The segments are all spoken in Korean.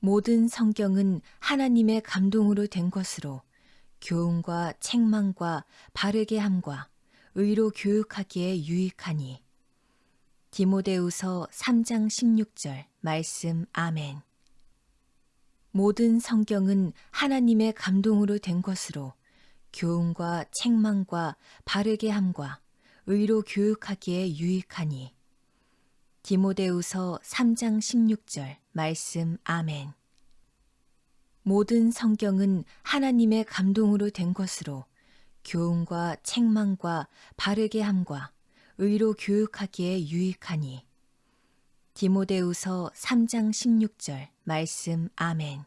모든 성경은 하나님의 감동으로 된 것으로 교훈과 책망과 바르게 함과 의로 교육하기에 유익하니. 디모데후서 3장 16절 말씀. 아멘. 모든 성경은 하나님의 감동으로 된 것으로 교훈과 책망과 바르게 함과 의로 교육하기에 유익하니. 디모데후서 3장 16절 말씀. 아멘. 모든 성경은 하나님의 감동으로 된 것으로 교훈과 책망과 바르게 함과 의로 교육하기에 유익하니. 디모데후서 3장 16절 말씀. 아멘.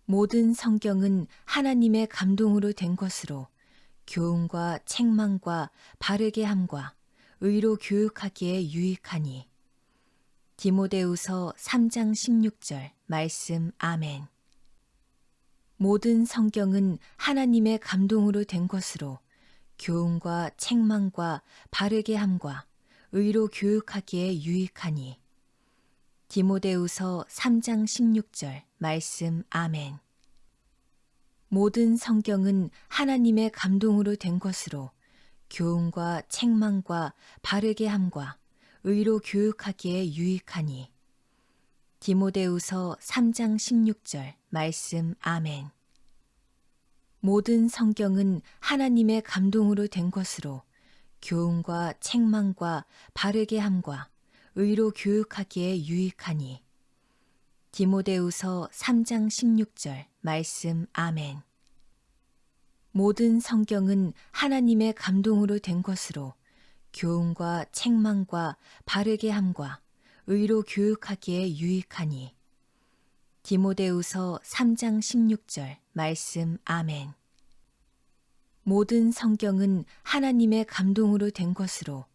모든 성경은 하나님의 감동으로 된 것으로 교훈과 책망과 바르게 함과 의로 교육하기에 유익하니. 디모데후서 3장 16절 말씀. 아멘. 모든 성경은 하나님의 감동으로 된 것으로 교훈과 책망과 바르게 함과 의로 교육하기에 유익하니. 디모데후서 3장 16절 말씀. 아멘. 모든 성경은 하나님의 감동으로 된 것으로 교훈과 책망과 바르게 함과 의로 교육하기에 유익하니. 디모데후서 3장 16절 말씀. 아멘. 모든 성경은 하나님의 감동으로 된 것으로 교훈과 책망과 바르게 함과 의로 교육하기에 유익하니. 디모데후서 3장 16절 말씀. 아멘. 모든 성경은 하나님의 감동으로 된 것으로 교훈과 책망과 바르게 함과 의로 교육하기에 유익하니. 디모데후서 3장 16절 말씀. 아멘. 모든 성경은 하나님의 감동으로 된 것으로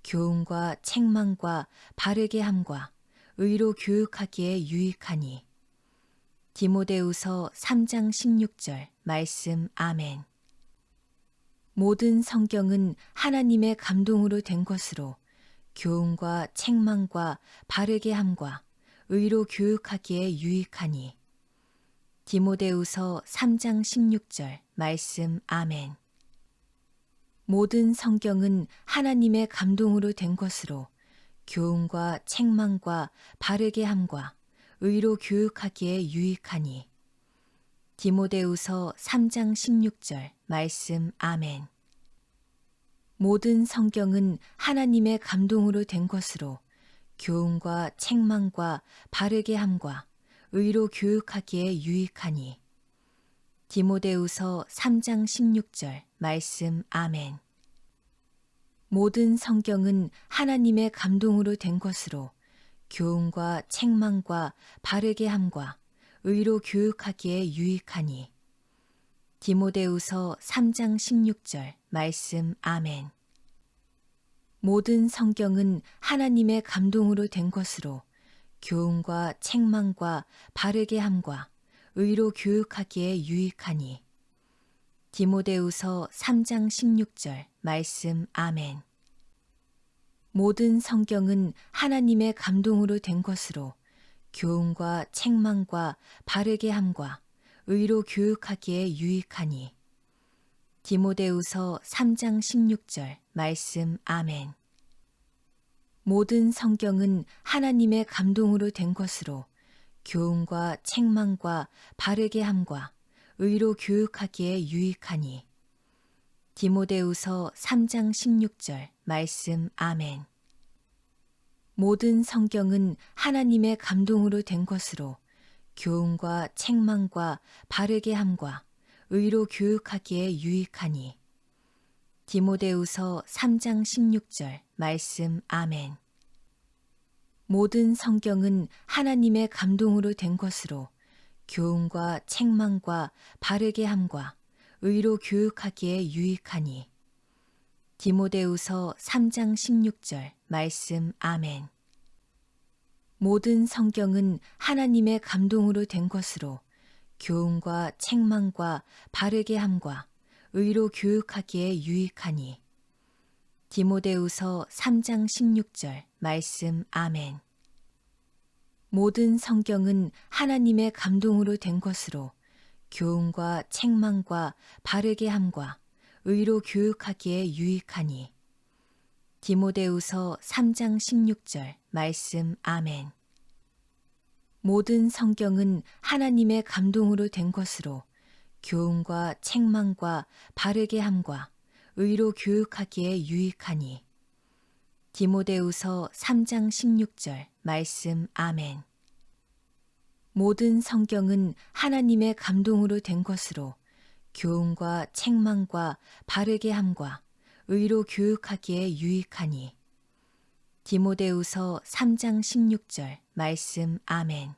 교훈과 책망과 바르게 함과 의로 교육하기에 유익하니. 디모데후서 3장 16절 말씀. 아멘. 모든 성경은 하나님의 감동으로 된 것으로 교훈과 책망과 바르게 함과 의로 교육하기에 유익하니. 디모데후서 3장 16절 말씀. 아멘. 모든 성경은 하나님의 감동으로 된 것으로 교훈과 책망과 바르게 함과 의로 교육하기에 유익하니. 디모데후서 3장 16절 말씀. 아멘. 모든 성경은 하나님의 감동으로 된 것으로 교훈과 책망과 바르게 함과 의로 교육하기에 유익하니. 디모데후서 3장 16절 말씀. 아멘. 모든 성경은 하나님의 감동으로 된 것으로 교훈과 책망과 바르게 함과 의로 교육하기에 유익하니. 디모데후서 3장 16절 말씀. 아멘. 모든 성경은 하나님의 감동으로 된 것으로 교훈과 책망과 바르게 함과 의로 교육하기에 유익하니. 디모데후서 3장 16절 말씀. 아멘. 모든 성경은 하나님의 감동으로 된 것으로 교훈과 책망과 바르게 함과 의로 교육하기에 유익하니. 디모데후서 3장 16절 말씀. 아멘. 모든 성경은 하나님의 감동으로 된 것으로 교훈과 책망과 바르게 함과 의로 교육하기에 유익하니. 디모데후서 3장 16절 말씀. 아멘. 모든 성경은 하나님의 감동으로 된 것으로 교훈과 책망과 바르게 함과 의로 교육하기에 유익하니. 디모데후서 3장 16절 말씀. 아멘. 모든 성경은 하나님의 감동으로 된 것으로 교훈과 책망과 바르게 함과 의로 교육하기에 유익하니. 디모데후서 3장 16절 말씀. 아멘. 모든 성경은 하나님의 감동으로 된 것으로 교훈과 책망과 바르게 함과 의로 교육하기에 유익하니. 디모데후서 3장 16절 말씀. 아멘. 모든 성경은 하나님의 감동으로 된 것으로 교훈과 책망과 바르게 함과 의로 교육하기에 유익하니. 디모데후서 3장 16절 말씀 아멘. 모든 성경은 하나님의 감동으로 된 것으로 교훈과 책망과 바르게 함과 의로 교육하기에 유익하니. 디모데후서 3장 16절 말씀 아멘. 모든 성경은 하나님의 감동으로 된 것으로 교훈과 책망과 바르게 함과 의로 교육하기에 유익하니. 디모데후서 3장 16절 말씀 아멘.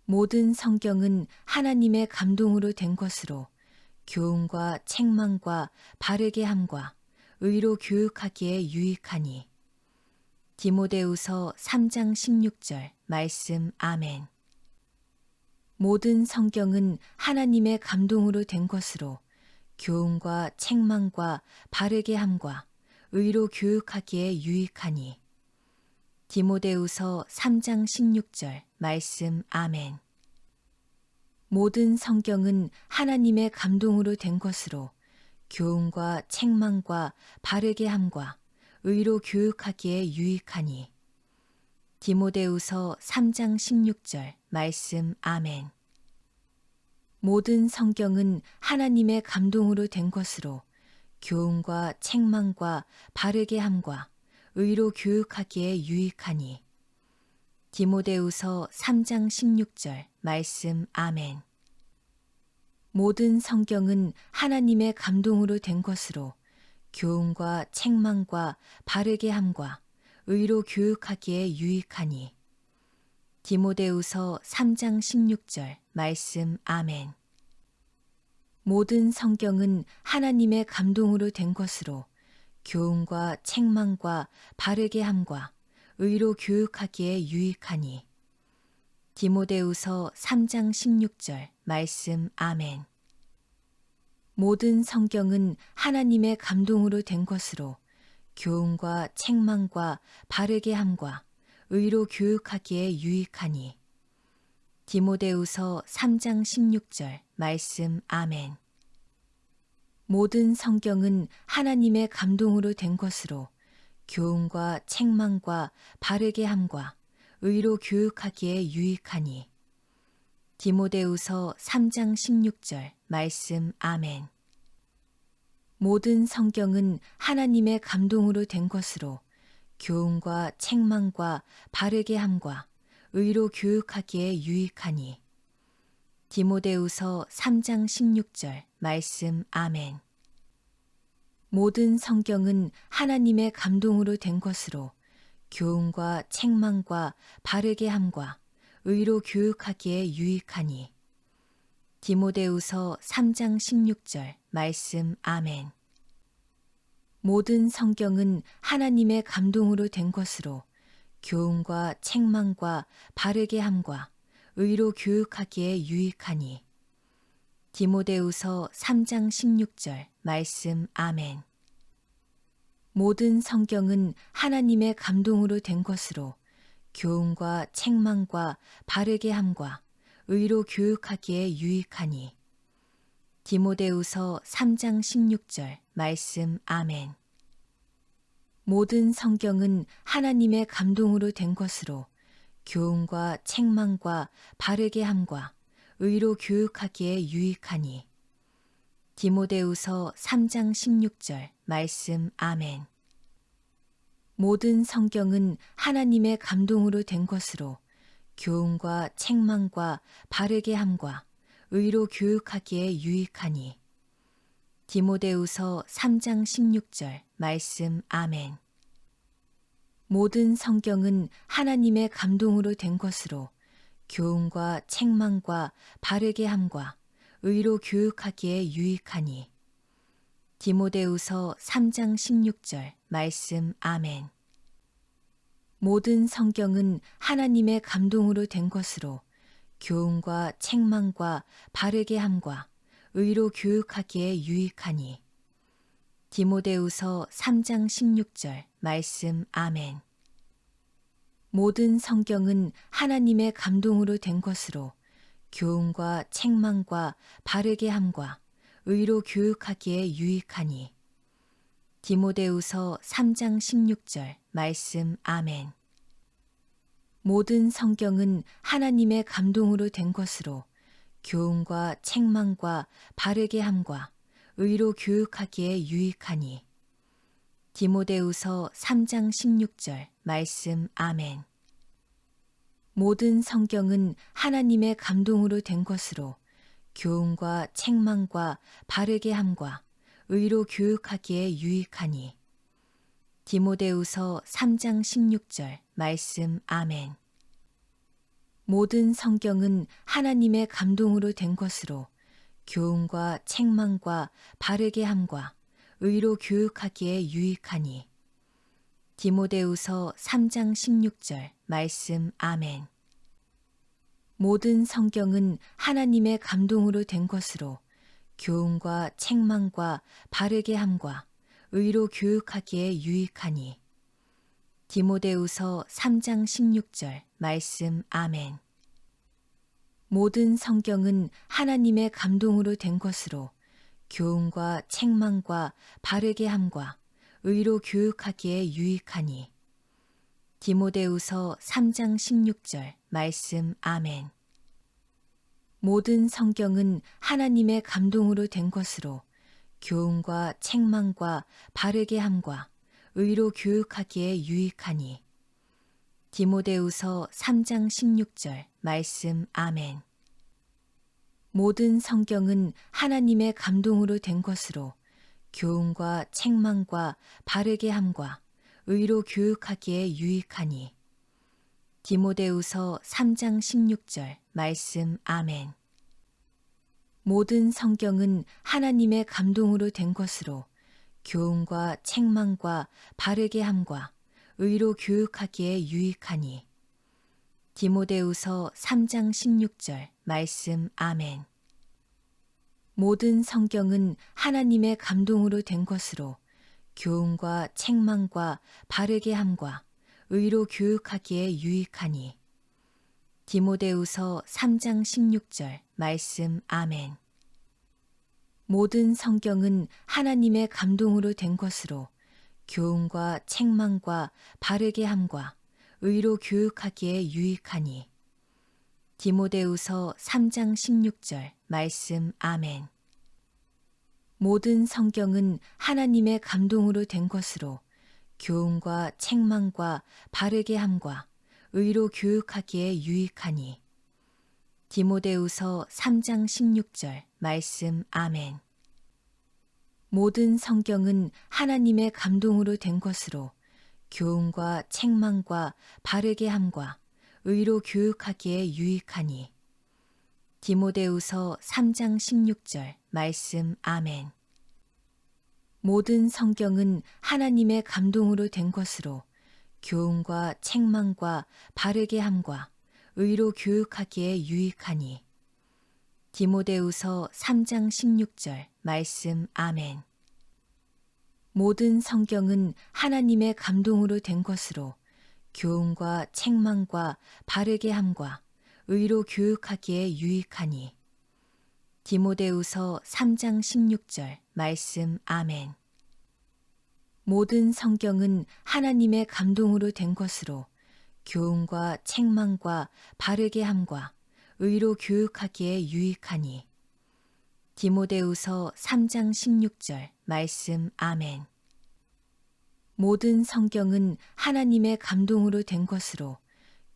모든 성경은 하나님의 감동으로 된 것으로 교훈과 책망과 바르게 함과 의로 교육하기에 유익하니. 디모데후서 3장 16절 말씀 아멘. 모든 성경은 하나님의 감동으로 된 것으로 교훈과 책망과 바르게 함과 의로 교육하기에 유익하니. 디모데후서 3장 16절 말씀 아멘. 모든 성경은 하나님의 감동으로 된 것으로 교훈과 책망과 바르게 함과 의로 교육하기에 유익하니. 디모데후서 3장 16절 말씀 아멘. 모든 성경은 하나님의 감동으로 된 것으로 교훈과 책망과 바르게 함과 의로 교육하기에 유익하니. 디모데후서 3장 16절 말씀 아멘. 모든 성경은 하나님의 감동으로 된 것으로 교훈과 책망과 바르게 함과 의로 교육하기에 유익하니. 디모데후서 3장 16절 말씀 아멘. 모든 성경은 하나님의 감동으로 된 것으로 교훈과 책망과 바르게 함과 의로 교육하기에 유익하니. 디모데후서 3장 16절 말씀 아멘. 모든 성경은 하나님의 감동으로 된 것으로 교훈과 책망과 바르게 함과 의로 교육하기에 유익하니. 디모데후서 3장 16절 말씀 아멘. 모든 성경은 하나님의 감동으로 된 것으로 교훈과 책망과 바르게 함과 의로 교육하기에 유익하니. 디모데후서 3장 16절 말씀 아멘. 모든 성경은 하나님의 감동으로 된 것으로 교훈과 책망과 바르게 함과 의로 교육하기에 유익하니. 디모데후서 3장 16절 말씀 아멘. 모든 성경은 하나님의 감동으로 된 것으로 교훈과 책망과 바르게 함과 의로 교육하기에 유익하니. 디모데후서 3장 16절 말씀 아멘. 모든 성경은 하나님의 감동으로 된 것으로 교훈과 책망과 바르게 함과 의로 교육하기에 유익하니. 디모데후서 3장 16절 말씀 아멘. 모든 성경은 하나님의 감동으로 된 것으로 교훈과 책망과 바르게 함과 의로 교육하기에 유익하니. 디모데후서 3장 16절 말씀 아멘. 모든 성경은 하나님의 감동으로 된 것으로 교훈과 책망과 바르게 함과 의로 교육하기에 유익하니. 디모데후서 3장 16절 말씀 아멘. 모든 성경은 하나님의 감동으로 된 것으로 교훈과 책망과 바르게 함과 의로 교육하기에 유익하니. 디모데후서 3장 16절 말씀 아멘. 모든 성경은 하나님의 감동으로 된 것으로 교훈과 책망과 바르게 함과 의로 교육하기에 유익하니. 디모데후서 3장 16절 말씀 아멘. 모든 성경은 하나님의 감동으로 된 것으로 교훈과 책망과 바르게 함과 의로 교육하기에 유익하니. 디모데후서 3장 16절 말씀 아멘. 모든 성경은 하나님의 감동으로 된 것으로 교훈과 책망과 바르게 함과 의로 교육하기에 유익하니. 디모데후서 3장 16절 말씀 아멘. 모든 성경은 하나님의 감동으로 된 것으로 교훈과 책망과 바르게 함과 의로 교육하기에 유익하니. 디모데후서 3장 16절 말씀 아멘. 모든 성경은 하나님의 감동으로 된 것으로 교훈과 책망과 바르게 함과 의로 교육하기에 유익하니. 디모데후서 3장 16절 말씀 아멘. 모든 성경은 하나님의 감동으로 된 것으로 교훈과 책망과 바르게 함과 의로 교육하기에 유익하니. 디모데후서 3장 16절 말씀 아멘. 모든 성경은 하나님의 감동으로 된 것으로 교훈과 책망과 바르게 함과 의로 교육하기에 유익하니. 디모데후서 3장 16절 말씀 아멘. 모든 성경은 하나님의 감동으로 된 것으로 교훈과 책망과 바르게 함과 의로 교육하기에 유익하니. 디모데후서 3장 16절 말씀 아멘. 모든 성경은 하나님의 감동으로 된 것으로 교훈과 책망과 바르게 함과 의로 교육하기에 유익하니. 디모데후서 3장 16절 말씀 아멘. 모든 성경은 하나님의 감동으로 된 것으로 교훈과 책망과 바르게 함과 의로 교육하기에 유익하니. 디모데후서 3장 16절 말씀 아멘. 모든 성경은 하나님의 감동으로 된 것으로 교훈과 책망과 바르게 함과 의로 교육하기에 유익하니. 디모데후서 3장 16절 말씀 아멘. 모든 성경은 하나님의 감동으로 된 것으로 교훈과 책망과 바르게 함과 의로 교육하기에 유익하니. 디모데후서 3장 16절 말씀 아멘. 모든 성경은 하나님의 감동으로 된 것으로 교훈과 책망과 바르게 함과 의로 교육하기에 유익하니. 디모데후서 3장 16절 말씀 아멘. 모든 성경은 하나님의 감동으로 된 것으로 교훈과 책망과 바르게 함과 의로 교육하기에 유익하니. 디모데후서 3장 16절 말씀 아멘. 모든 성경은 하나님의 감동으로 된 것으로 교훈과 책망과 바르게 함과 의로 교육하기에 유익하니. 디모데후서 3장 16절 말씀 아멘. 모든 성경은 하나님의 감동으로 된 것으로 교훈과 책망과 바르게 함과 의로 교육하기에 유익하니. 디모데후서 3장 16절 말씀 아멘. 모든 성경은 하나님의 감동으로 된 것으로 교훈과 책망과 바르게 함과 의로 교육하기에 유익하니. 디모데후서 3장 16절 말씀 아멘. 모든 성경은 하나님의 감동으로 된 것으로 교훈과 책망과 바르게 함과 의로 교육하기에 유익하니. 디모데후서 3장 16절 말씀 아멘. 모든 성경은 하나님의 감동으로 된 것으로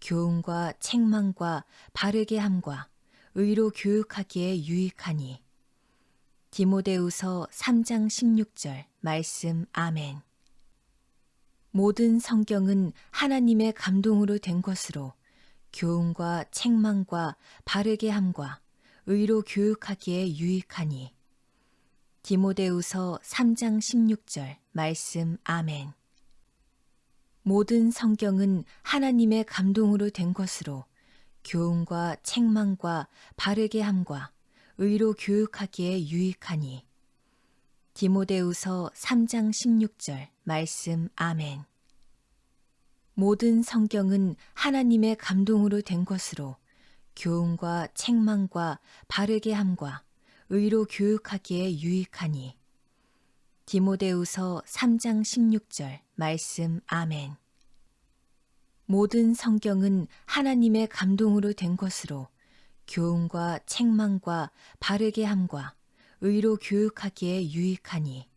교훈과 책망과 바르게 함과 의로 교육하기에 유익하니. 디모데후서 3장 16절 말씀 아멘. 모든 성경은 하나님의 감동으로 된 것으로 교훈과 책망과 바르게 함과 의로 교육하기에 유익하니. 디모데후서 3장 16절 말씀 아멘. 모든 성경은 하나님의 감동으로 된 것으로 교훈과 책망과 바르게 함과 의로 교육하기에 유익하니. 디모데후서 3장 16절 말씀 아멘. 모든 성경은 하나님의 감동으로 된 것으로 교훈과 책망과 바르게 함과 의로 교육하기에 유익하니. 디모데후서 3장 16절 말씀 아멘. 모든 성경은 하나님의 감동으로 된 것으로 교훈과 책망과 바르게 함과 의로 교육하기에 유익하니.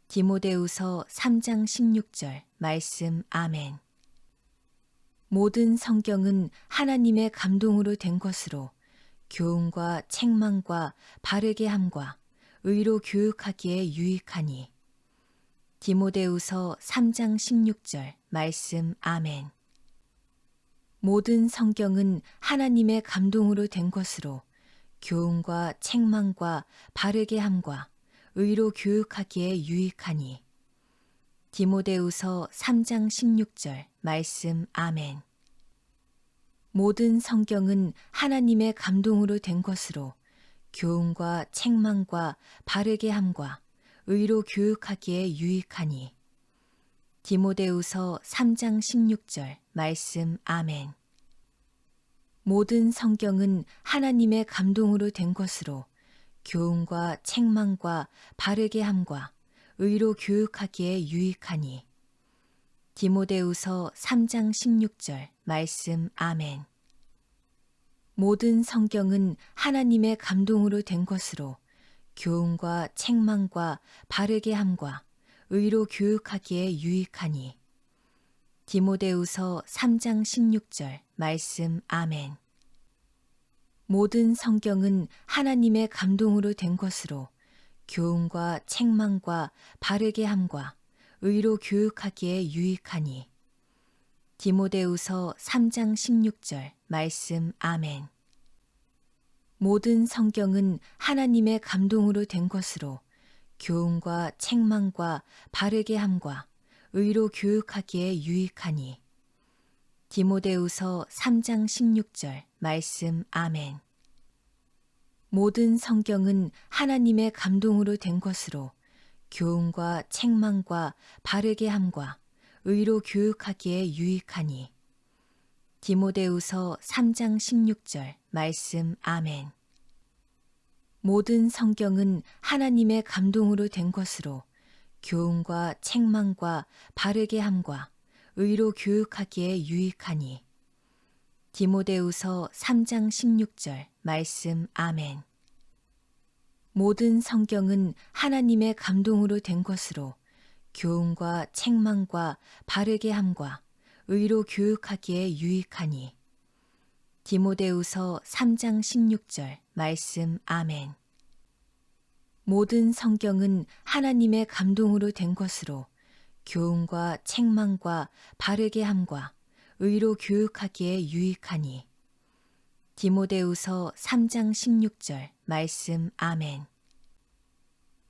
디모데후서 3장 16절 말씀 아멘. 모든 성경은 하나님의 감동으로 된 것으로 교훈과 책망과 바르게 함과 의로 교육하기에 유익하니. 디모데후서 3장 16절 말씀 아멘. 모든 성경은 하나님의 감동으로 된 것으로 교훈과 책망과 바르게 함과 의로 교육하기에 유익하니. 디모데후서 3장 16절 말씀 아멘. 모든 성경은 하나님의 감동으로 된 것으로 교훈과 책망과 바르게 함과 의로 교육하기에 유익하니. 디모데후서 3장 16절 말씀 아멘. 모든 성경은 하나님의 감동으로 된 것으로 교훈과 책망과 바르게 함과 의로 교육하기에 유익하니. 디모데후서 3장 16절 말씀 아멘. 모든 성경은 하나님의 감동으로 된 것으로 교훈과 책망과 바르게 함과 의로 교육하기에 유익하니. 디모데후서 3장 16절 말씀 아멘. 모든 성경은 하나님의 감동으로 된 것으로 교훈과 책망과 바르게 함과 의로 교육하기에 유익하니. 디모데후서 3장 16절 말씀 아멘. 모든 성경은 하나님의 감동으로 된 것으로 교훈과 책망과 바르게 함과 의로 교육하기에 유익하니. 디모데후서 3장 16절 말씀 아멘. 모든 성경은 하나님의 감동으로 된 것으로 교훈과 책망과 바르게 함과 의로 교육하기에 유익하니. 디모데후서 3장 16절 말씀 아멘. 모든 성경은 하나님의 감동으로 된 것으로 교훈과 책망과 바르게 함과 의로 교육하기에 유익하니. 디모데후서 3장 16절 말씀 아멘. 모든 성경은 하나님의 감동으로 된 것으로 교훈과 책망과 바르게 함과 의로 교육하기에 유익하니. 디모데후서 3장 16절 말씀 아멘. 모든 성경은 하나님의 감동으로 된 것으로 교훈과 책망과 바르게 함과 의로 교육하기에 유익하니. 디모데후서 3장 16절 말씀 아멘.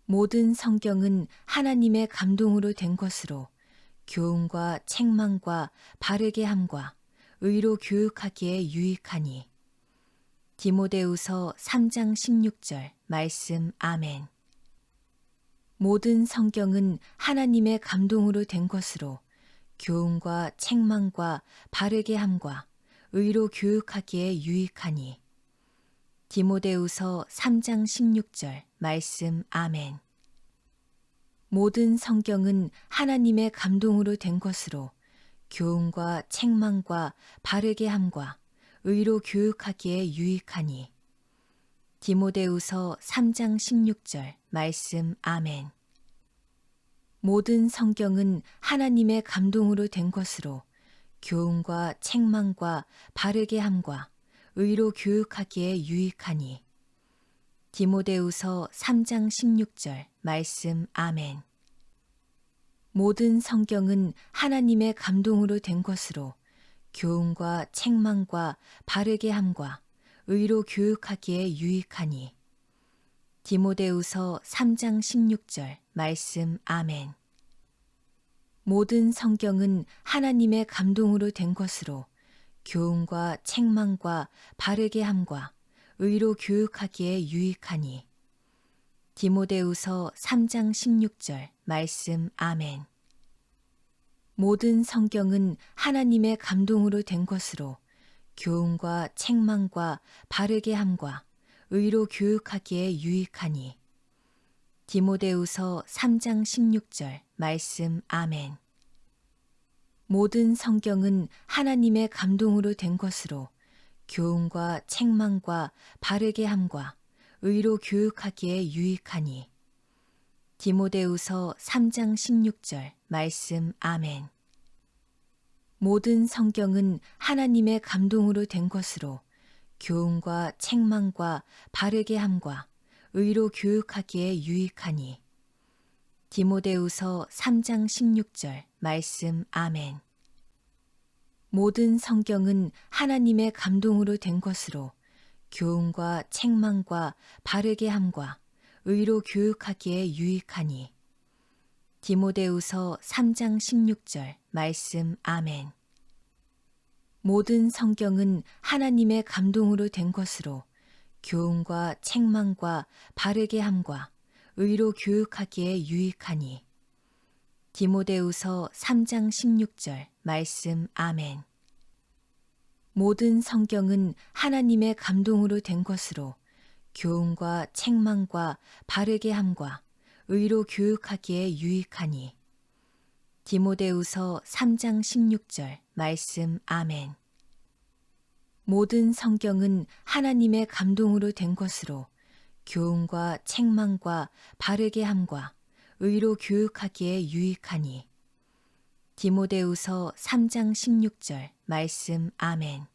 모든 성경은 하나님의 감동으로 된 것으로 교훈과 책망과 바르게 함과 의로 교육하기에 유익하니. 디모데후서 3장 16절 말씀 아멘. 모든 성경은 하나님의 감동으로 된 것으로 교훈과 책망과 바르게 함과 의로 교육하기에 유익하니. 디모데후서 3장 16절 말씀 아멘. 모든 성경은 하나님의 감동으로 된 것으로 교훈과 책망과 바르게 함과 의로 교육하기에 유익하니. 디모데후서 3장 16절 말씀 아멘. 모든 성경은 하나님의 감동으로 된 것으로 교훈과 책망과 바르게 함과 의로 교육하기에 유익하니. 디모데후서 3장 16절 말씀 아멘. 모든 성경은 하나님의 감동으로 된 것으로 교훈과 책망과 바르게 함과 의로 교육하기에 유익하니. 디모데후서 3장 16절 말씀 아멘. 모든 성경은 하나님의 감동으로 된 것으로 교훈과 책망과 바르게 함과 의로 교육하기에 유익하니. 디모데후서 3장 16절 말씀 아멘. 모든 성경은 하나님의 감동으로 된 것으로 교훈과 책망과 바르게 함과 의로 교육하기에 유익하니. 디모데후서 3장 16절 말씀 아멘. 모든 성경은 하나님의 감동으로 된 것으로 교훈과 책망과 바르게 함과 의로 교육하기에 유익하니. 디모데후서 3장 16절 말씀 아멘. 모든 성경은 하나님의 감동으로 된 것으로 교훈과 책망과 바르게 함과 의로 교육하기에 유익하니. 디모데후서 3장 16절 말씀 아멘. 모든 성경은 하나님의 감동으로 된 것으로 교훈과 책망과 바르게 함과 의로 교육하기에 유익하니. 디모데후서 3장 16절 말씀 아멘. 모든 성경은 하나님의 감동으로 된 것으로 교훈과 책망과 바르게 함과 의로 교육하기에 유익하니. 디모데후서 3장 16절 말씀 아멘. 모든 성경은 하나님의 감동으로 된 것으로 교훈과 책망과 바르게 함과 의로 교육하기에 유익하니. 디모데후서 3장 16절 말씀 아멘. 모든 성경은 하나님의 감동으로 된 것으로 교훈과 책망과 바르게 함과 의로 교육하기에 유익하니. 디모데후서 3장 16절 말씀 아멘.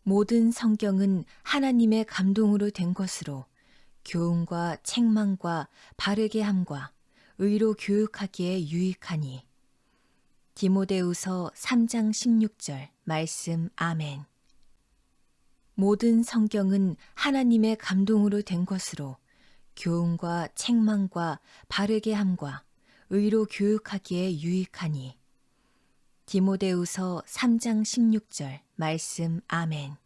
모든 성경은 하나님의 감동으로 된 것으로 교훈과 책망과 바르게 함과 의로 교육하기에 유익하니. 디모데후서 3장 16절 말씀 아멘. 모든 성경은 하나님의 감동으로 된 것으로 교훈과 책망과 바르게 함과 의로 교육하기에 유익하니. 디모데후서 3장 16절 말씀 아멘.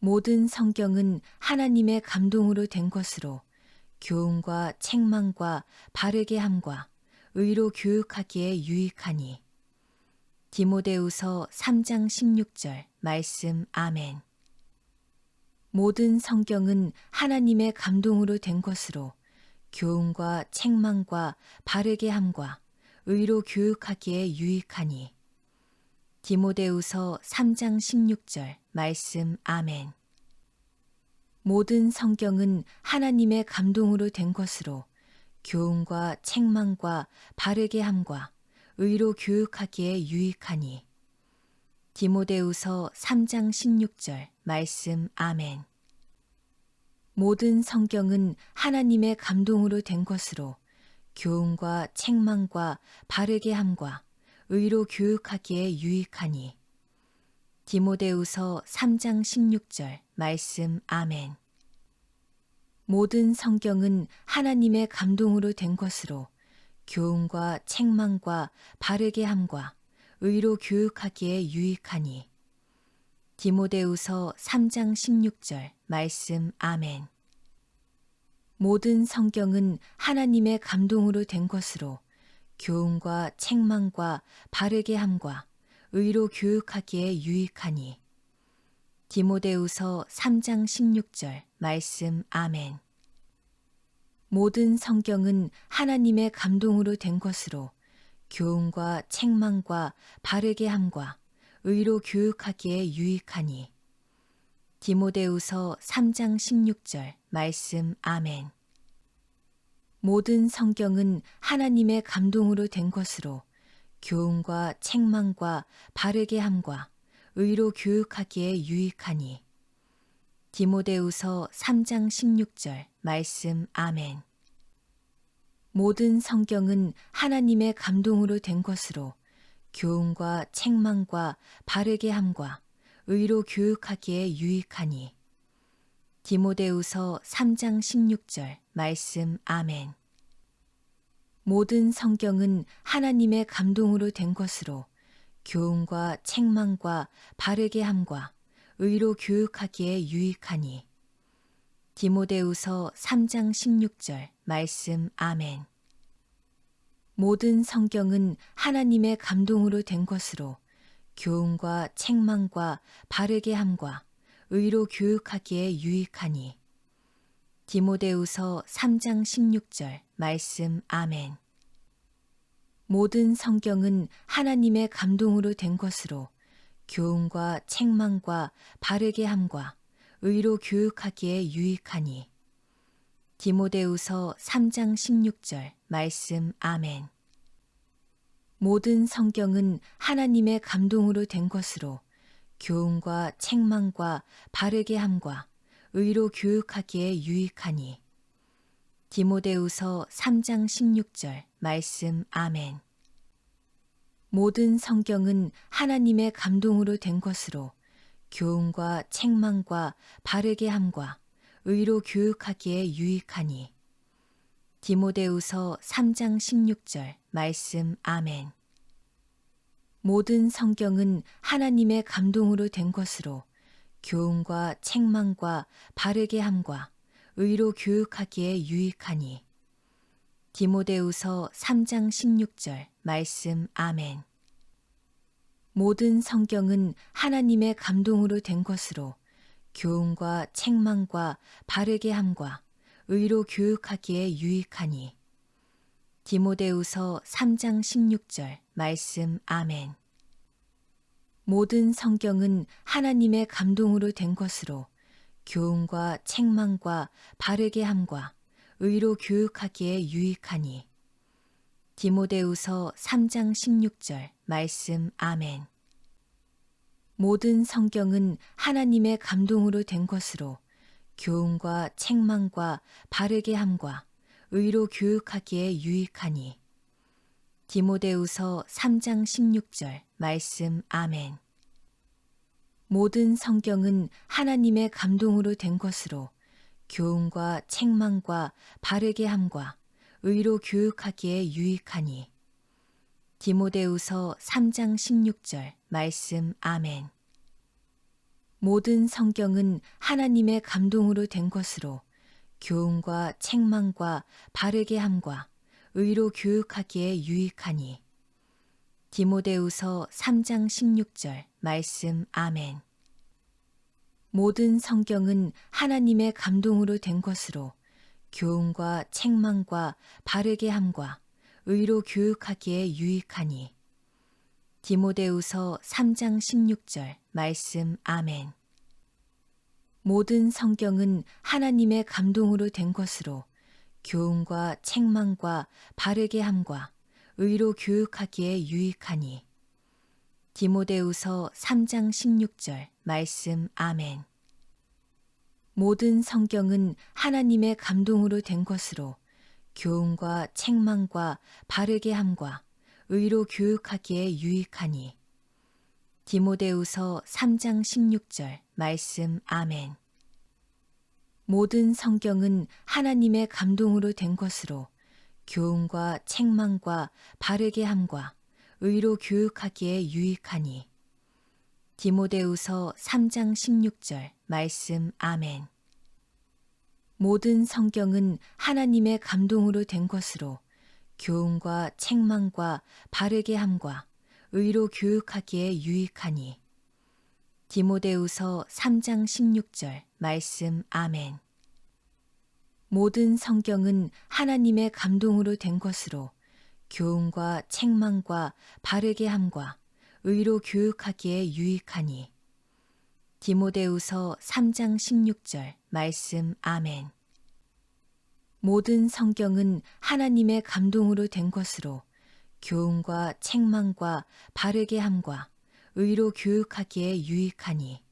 모든 성경은 하나님의 감동으로 된 것으로 교훈과 책망과 바르게 함과 의로 교육하기에 유익하니. 디모데후서 3장 16절 말씀 아멘. 모든 성경은 하나님의 감동으로 된 것으로 교훈과 책망과 바르게 함과 의로 교육하기에 유익하니. 디모데후서 3장 16절 말씀 아멘. 모든 성경은 하나님의 감동으로 된 것으로 교훈과 책망과 바르게 함과 의로 교육하기에 유익하니. 디모데후서 3장 16절 말씀 아멘. 모든 성경은 하나님의 감동으로 된 것으로 교훈과 책망과 바르게 함과 의로 교육하기에 유익하니. 디모데후서 3장 16절 말씀 아멘. 모든 성경은 하나님의 감동으로 된 것으로 교훈과 책망과 바르게 함과 의로 교육하기에 유익하니. 디모데후서 3장 16절 말씀 아멘. 모든 성경은 하나님의 감동으로 된 것으로 교훈과 책망과 바르게 함과 의로 교육하기에 유익하니. 디모데후서 3장 16절 말씀 아멘. 모든 성경은 하나님의 감동으로 된 것으로 교훈과 책망과 바르게 함과 의로 교육하기에 유익하니. 디모데후서 3장 16절 말씀 아멘. 모든 성경은 하나님의 감동으로 된 것으로 교훈과 책망과 바르게 함과 의로 교육하기에 유익하니. 디모데후서 3장 16절 말씀 아멘. 모든 성경은 하나님의 감동으로 된 것으로 교훈과 책망과 바르게 함과 의로 교육하기에 유익하니. 디모데후서 3장 16절 말씀 아멘. 모든 성경은 하나님의 감동으로 된 것으로 교훈과 책망과 바르게 함과 의로 교육하기에 유익하니. 디모데후서 3장 16절 말씀 아멘. 모든 성경은 하나님의 감동으로 된 것으로 교훈과 책망과 바르게 함과 의로 교육하기에 유익하니. 디모데후서 3장 16절 말씀 아멘. 모든 성경은 하나님의 감동으로 된 것으로 교훈과 책망과 바르게 함과 의로 교육하기에 유익하니. 디모데후서 3장 16절 말씀 아멘. 모든 성경은 하나님의 감동으로 된 것으로 교훈과 책망과 바르게 함과 의로 교육하기에 유익하니. 디모데후서 3장 16절 말씀 아멘. 모든 성경은 하나님의 감동으로 된 것으로 교훈과 책망과 바르게 함과 의로 교육하기에 유익하니. 디모데후서 3장 16절 말씀 아멘. 모든 성경은 하나님의 감동으로 된 것으로 교훈과 책망과 바르게 함과 의로 교육하기에 유익하니. 디모데후서 3장 16절 말씀 아멘. 모든 성경은 하나님의 감동으로 된 것으로 교훈과 책망과 바르게 함과 의로 교육하기에 유익하니. 디모데후서 3장 16절 말씀 아멘. 모든 성경은 하나님의 감동으로 된 것으로 교훈과 책망과 바르게 함과 의로 교육하기에 유익하니. 디모데후서 3장 16절 말씀 아멘. 모든 성경은 하나님의 감동으로 된 것으로 교훈과 책망과 바르게 함과 의로 교육하기에 유익하니. 디모데후서 3장 16절 말씀 아멘. 모든 성경은 하나님의 감동으로 된 것으로 교훈과 책망과 바르게 함과 의로 교육하기에 유익하니. 디모데후서 3장 16절 말씀 아멘. 모든 성경은 하나님의 감동으로 된 것으로 교훈과 책망과 바르게 함과 의로 교육하기에 유익하니. 디모데후서 3장 16절 말씀 아멘. 모든 성경은 하나님의 감동으로 된 것으로 교훈과 책망과 바르게 함과 의로 교육하기에 유익하니. 디모데후서 3장 16절 말씀 아멘. 모든 성경은 하나님의 감동으로 된 것으로 교훈과 책망과 바르게 함과 의로 교육하기에 유익하니. 디모데후서 3장 16절 말씀 아멘. 모든 성경은 하나님의 감동으로 된 것으로 교훈과 책망과 바르게 함과 의로 교육하기에 유익하니. 디모데후서 3장 16절 말씀 아멘. 모든 성경은 하나님의 감동으로 된 것으로 교훈과 책망과 바르게 함과 의로 교육하기에 유익하니. 디모데후서 3장 16절 말씀 아멘. 모든 성경은 하나님의 감동으로 된 것으로 교훈과 책망과 바르게 함과 의로 교육하기에 유익하니. 디모데후서 3장 16절 말씀 아멘. 모든 성경은 하나님의 감동으로 된 것으로 교훈과 책망과 바르게 함과 의로 교육하기에 유익하니. 디모데후서 3장 16절 말씀 아멘. 모든 성경은 하나님의 감동으로 된 것으로 교훈과 책망과 바르게 함과 의로 교육하기에 유익하니.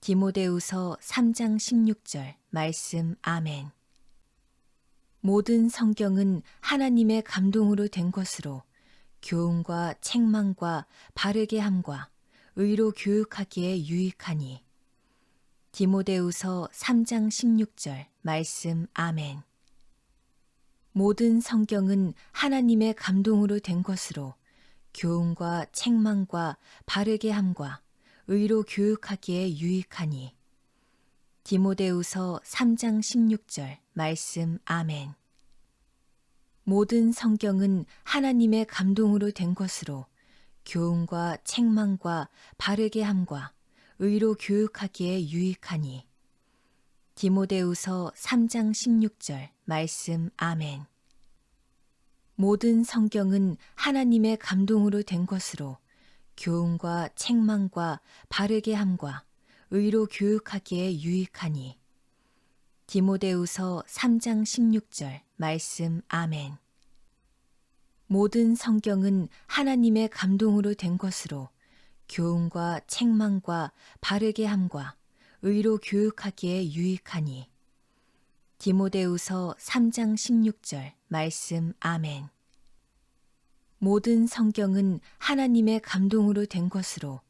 디모데후서 3장 16절 말씀 아멘. 모든 성경은 하나님의 감동으로 된 것으로 교훈과 책망과 바르게 함과 의로 교육하기에 유익하니. 디모데후서 3장 16절 말씀 아멘. 모든 성경은 하나님의 감동으로 된 것으로 교훈과 책망과 바르게 함과 의로 교육하기에 유익하니. 디모데후서 3장 16절 말씀 아멘. 모든 성경은 하나님의 감동으로 된 것으로 교훈과 책망과 바르게 함과 의로 교육하기에 유익하니. 디모데후서 3장 16절 말씀 아멘. 모든 성경은 하나님의 감동으로 된 것으로 교훈과 책망과 바르게 함과 의로 교육하기에 유익하니. 디모데후서 3장 16절 말씀 아멘. 모든 성경은 하나님의 감동으로 된 것으로 교훈과 책망과 바르게 함과 의로 교육하기에 유익하니. 디모데후서 3장 16절 말씀 아멘. 모든 성경은 하나님의 감동으로 된 것으로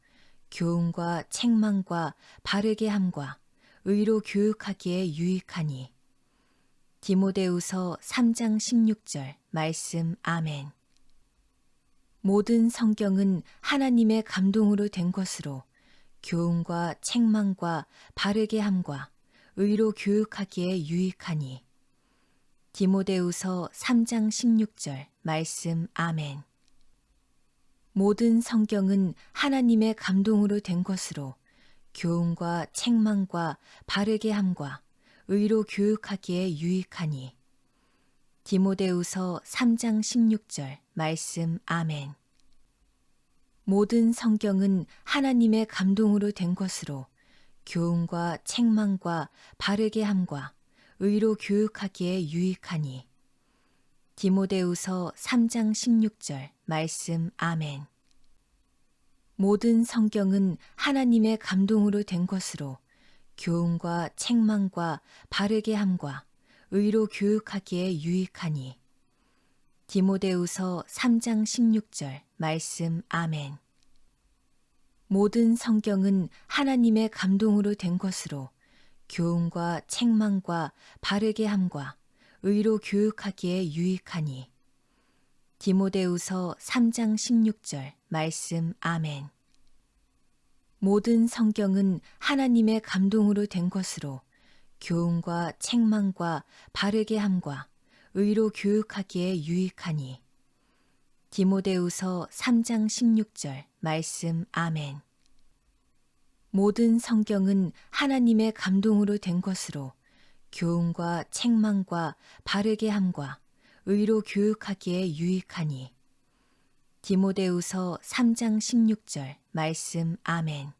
교훈과 책망과 바르게 함과 의로 교육하기에 유익하니. 디모데후서 3장 16절 말씀 아멘. 모든 성경은 하나님의 감동으로 된 것으로 교훈과 책망과 바르게 함과 의로 교육하기에 유익하니. 디모데후서 3장 16절 말씀 아멘. 모든 성경은 하나님의 감동으로 된 것으로 교훈과 책망과 바르게 함과 의로 교육하기에 유익하니. 디모데후서 3장 16절 말씀 아멘. 모든 성경은 하나님의 감동으로 된 것으로 교훈과 책망과 바르게 함과 의로 교육하기에 유익하니. 디모데후서 3장 16절 말씀 아멘. 모든 성경은 하나님의 감동으로 된 것으로 교훈과 책망과 바르게 함과 의로 교육하기에 유익하니. 디모데후서 3장 16절 말씀 아멘. 모든 성경은 하나님의 감동으로 된 것으로 교훈과 책망과 바르게 함과 의로 교육하기에 유익하니. 디모데후서 3장 16절 말씀 아멘. 모든 성경은 하나님의 감동으로 된 것으로 교훈과 책망과 바르게 함과 의로 교육하기에 유익하니. 디모데후서 3장 16절 말씀 아멘. 모든 성경은 하나님의 감동으로 된 것으로 교훈과 책망과 바르게 함과 의로 교육하기에 유익하니. 디모데후서 3장 16절 말씀 아멘.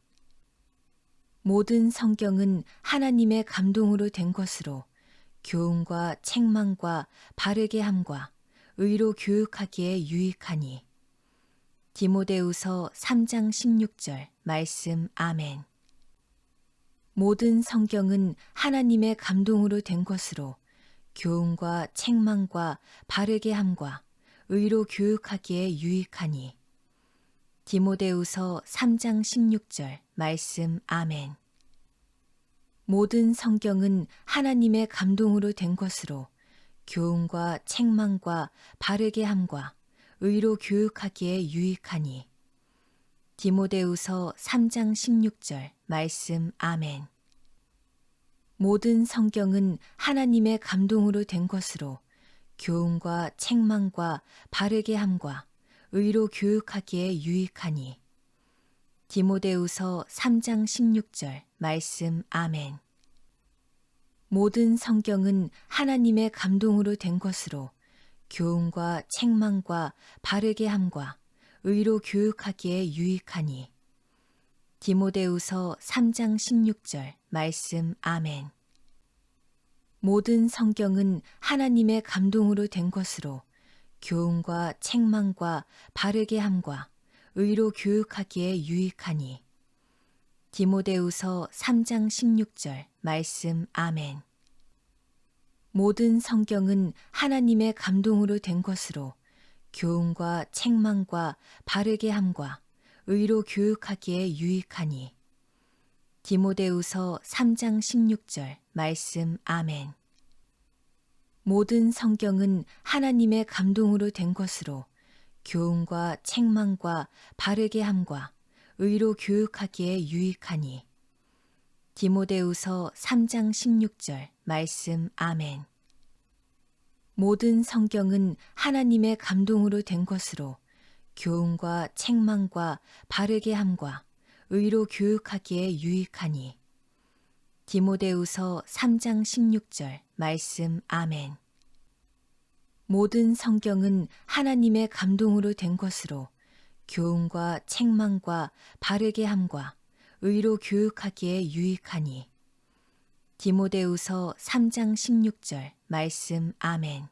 모든 성경은 하나님의 감동으로 된 것으로 교훈과 책망과 바르게 함과 의로 교육하기에 유익하니. 디모데후서 3장 16절 말씀 아멘. 모든 성경은 하나님의 감동으로 된 것으로 교훈과 책망과 바르게 함과 의로 교육하기에 유익하니. 디모데후서 3장 16절 말씀 아멘. 모든 성경은 하나님의 감동으로 된 것으로 교훈과 책망과 바르게 함과 의로 교육하기에 유익하니. 디모데후서 3장 16절 말씀 아멘. 모든 성경은 하나님의 감동으로 된 것으로 교훈과 책망과 바르게 함과 의로 교육하기에 유익하니. 디모데후서 3장 16절 말씀 아멘. 모든 성경은 하나님의 감동으로 된 것으로 교훈과 책망과 바르게 함과 의로 교육하기에 유익하니. 디모데후서 3장 16절 말씀 아멘. 모든 성경은 하나님의 감동으로 된 것으로 교훈과 책망과 바르게 함과 의로 교육하기에 유익하니. 디모데후서 3장 16절 말씀 아멘. 모든 성경은 하나님의 감동으로 된 것으로 교훈과 책망과 바르게 함과 의로 교육하기에 유익하니. 디모데후서 3장 16절 말씀 아멘. 모든 성경은 하나님의 감동으로 된 것으로 교훈과 책망과 바르게 함과 의로 교육하기에 유익하니. 디모데후서 3장 16절 말씀 아멘. 모든 성경은 하나님의 감동으로 된 것으로 교훈과 책망과 바르게 함과 의로 교육하기에 유익하니. 디모데후서 3장 16절 말씀 아멘. 모든 성경은 하나님의 감동으로 된 것으로 교훈과 책망과 바르게 함과 의로 교육하기에 유익하니. 디모데후서 3장 16절 말씀 아멘.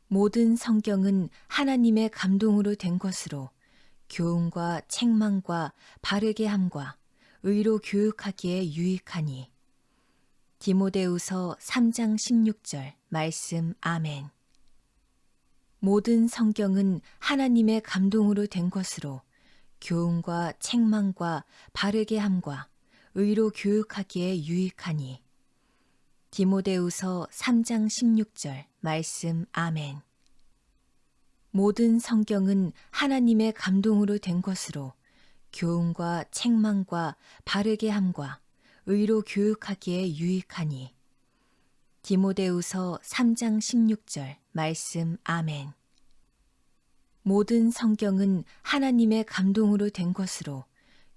모든 성경은 하나님의 감동으로 된 것으로 교훈과 책망과 바르게 함과 의로 교육하기에 유익하니. 디모데후서 3장 16절 말씀 아멘. 모든 성경은 하나님의 감동으로 된 것으로 교훈과 책망과 바르게 함과 의로 교육하기에 유익하니. 디모데후서 3장 16절 말씀 아멘. 모든 성경은 하나님의 감동으로 된 것으로 교훈과 책망과 바르게 함과 의로 교육하기에 유익하니. 디모데후서 3장 16절 말씀 아멘. 모든 성경은 하나님의 감동으로 된 것으로